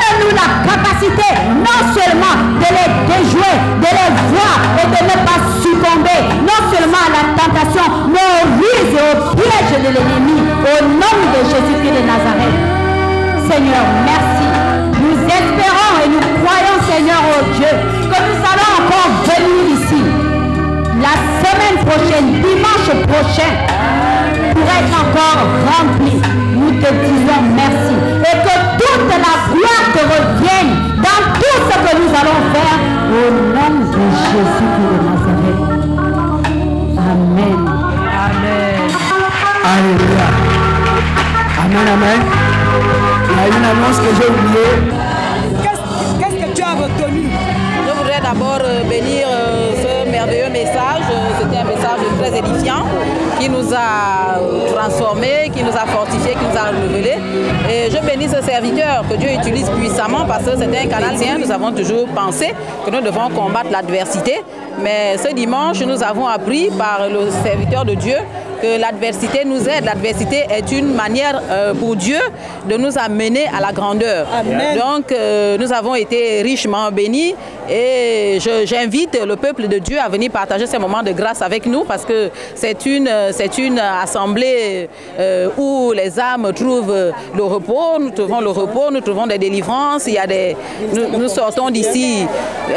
E: Seigneur, merci. Nous espérons et nous croyons, Seigneur, oh Dieu, que nous allons encore venir ici la semaine prochaine, dimanche prochain, pour être encore remplis. Nous te disons merci. Et que toute la gloire te revienne dans tout ce que nous allons faire au nom de Jésus de Nazareth. Amen.
D: Amen. Alléluia. Amen, amen. Il y a une annonce que j'ai oubliée. Qu'est-ce que tu as retenu?
F: Je voudrais d'abord bénir ce merveilleux message. C'était un message très édifiant qui nous a transformés, qui nous a fortifiés, qui nous a renouvelés. Et je bénis ce serviteur que Dieu utilise puissamment parce que c'était un Canadien. Nous avons toujours pensé que nous devons combattre l'adversité. Mais ce dimanche, nous avons appris par le serviteur de Dieu que l'adversité nous aide. L'adversité est une manière pour Dieu de nous amener à la grandeur. Amen. Donc, nous avons été richement bénis et j'invite le peuple de Dieu à venir partager ces moments de grâce avec nous parce que c'est une assemblée où les âmes trouvent le repos, nous trouvons le repos, nous trouvons des délivrances. Il y a nous sortons d'ici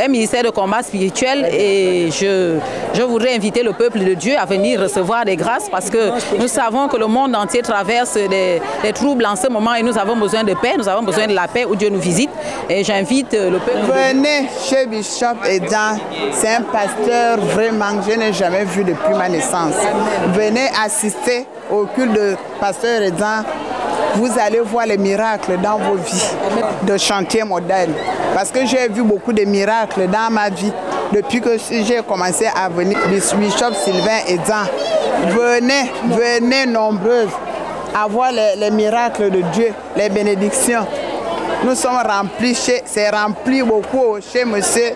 F: un ministère de combat spirituel et je voudrais inviter le peuple de Dieu à venir recevoir des grâces parce que nous savons que le monde entier traverse des troubles en ce moment et nous avons besoin de paix, nous avons besoin de la paix où Dieu nous visite. Et j'invite le peuple.
G: Venez chez Bishop Edan, c'est un pasteur vraiment que je n'ai jamais vu depuis ma naissance. Venez assister au culte de pasteur Edan. Vous allez voir les miracles dans vos vies de chantier moderne. Parce que j'ai vu beaucoup de miracles dans ma vie depuis que j'ai commencé à venir. Bishop Sylvain Edan. Venez nombreuses à voir les miracles de Dieu, les bénédictions. Nous sommes remplis, c'est rempli beaucoup chez monsieur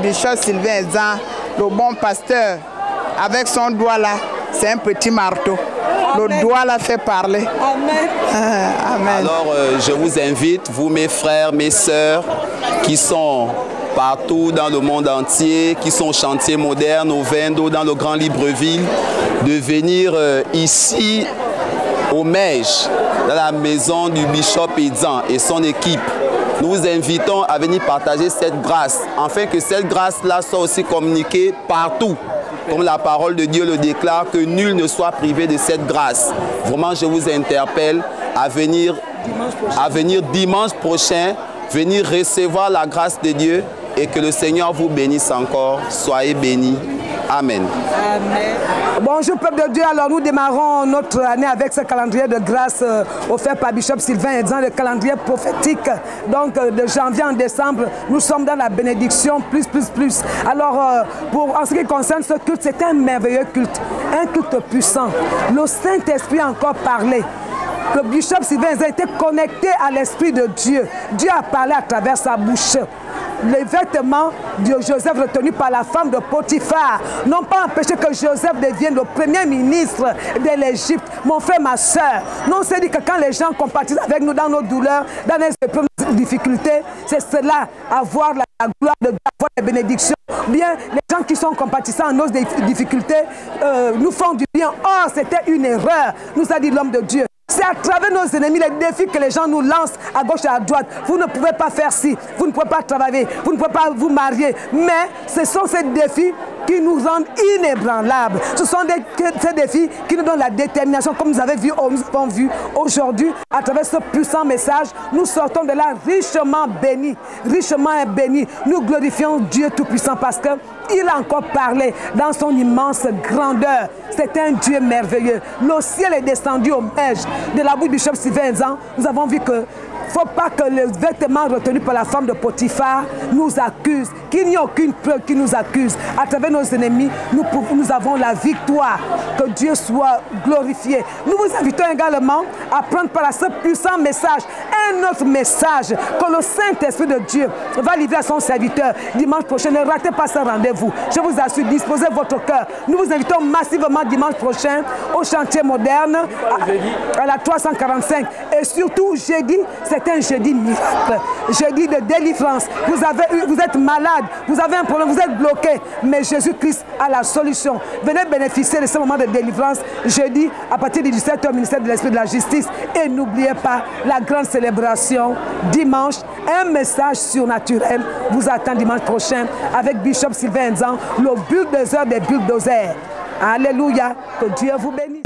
G: Bishop Sylvain Edan, le bon pasteur. Avec son doigt là, c'est un petit marteau. Le doigt l'a fait parler. Amen. Amen.
H: Alors, je vous invite, vous mes frères, mes sœurs, qui sont partout dans le monde entier, qui sont au chantier moderne, au Vendo, dans le Grand Libreville, de venir ici au Mège, dans la maison du Bishop Edan et son équipe. Nous vous invitons à venir partager cette grâce, afin que cette grâce-là soit aussi communiquée partout. Comme la parole de Dieu le déclare, que nul ne soit privé de cette grâce. Vraiment, je vous interpelle à venir dimanche prochain, venir recevoir la grâce de Dieu et que le Seigneur vous bénisse encore. Soyez bénis. Amen. Amen.
D: Bonjour peuple de Dieu, alors nous démarrons notre année avec ce calendrier de grâce offert par Bishop Sylvain Edan, le calendrier prophétique. Donc de janvier en décembre, nous sommes dans la bénédiction plus. Alors en ce qui concerne ce culte, c'est un merveilleux culte, un culte puissant. Le Saint-Esprit a encore parlé. Le Bishop Sylvain Edan était connecté à l'Esprit de Dieu. Dieu a parlé à travers sa bouche. Les vêtements de Joseph retenus par la femme de Potiphar n'ont pas empêché que Joseph devienne le premier ministre de l'Égypte. Mon frère, ma soeur, nous on s'est dit que quand les gens compatissent avec nous dans nos douleurs, dans nos difficultés, c'est cela, avoir la gloire de Dieu, avoir les bénédictions. Bien, les gens qui sont compatissants en nos difficultés nous font du bien. Or, c'était une erreur, nous a dit l'homme de Dieu. C'est à travers nos ennemis, les défis que les gens nous lancent à gauche et à droite. Vous ne pouvez pas faire ci, vous ne pouvez pas travailler, vous ne pouvez pas vous marier. Mais ce sont ces défis qui nous rendent inébranlables. Ce sont ces défis qui nous donnent la détermination, comme nous avons vu aujourd'hui, à travers ce puissant message. Nous sortons de là richement bénis, richement bénis. Nous glorifions Dieu Tout-Puissant parce qu'il a encore parlé dans son immense grandeur. C'est un Dieu merveilleux. Le ciel est descendu au Mège de la bouche du Bishop Sylvain Edan. Nous avons vu que il ne faut pas que les vêtements retenus par la femme de Potiphar nous accusent, qu'il n'y ait aucune preuve qui nous accuse. À travers nos ennemis, nous avons la victoire. Que Dieu soit glorifié. Nous vous invitons également à prendre par là ce puissant message, un autre message que le Saint-Esprit de Dieu va livrer à son serviteur dimanche prochain. Ne ratez pas ce rendez-vous. Je vous assure, disposez votre cœur. Nous vous invitons massivement dimanche prochain au chantier moderne à la 345. Et surtout, jeudi, c'est un jeudi miracle.
I: je dis de délivrance. Vous êtes malade, vous avez un problème, vous êtes bloqué, mais Jésus-Christ a la solution. Venez bénéficier de ce moment de délivrance jeudi à partir du 17h au ministère de l'Esprit de la Justice. Et n'oubliez pas la grande célébration dimanche. Un message surnaturel vous attend dimanche prochain avec Bishop Sylvain Nzan, le bulldozer des bulldozers. Alléluia, que Dieu vous bénisse.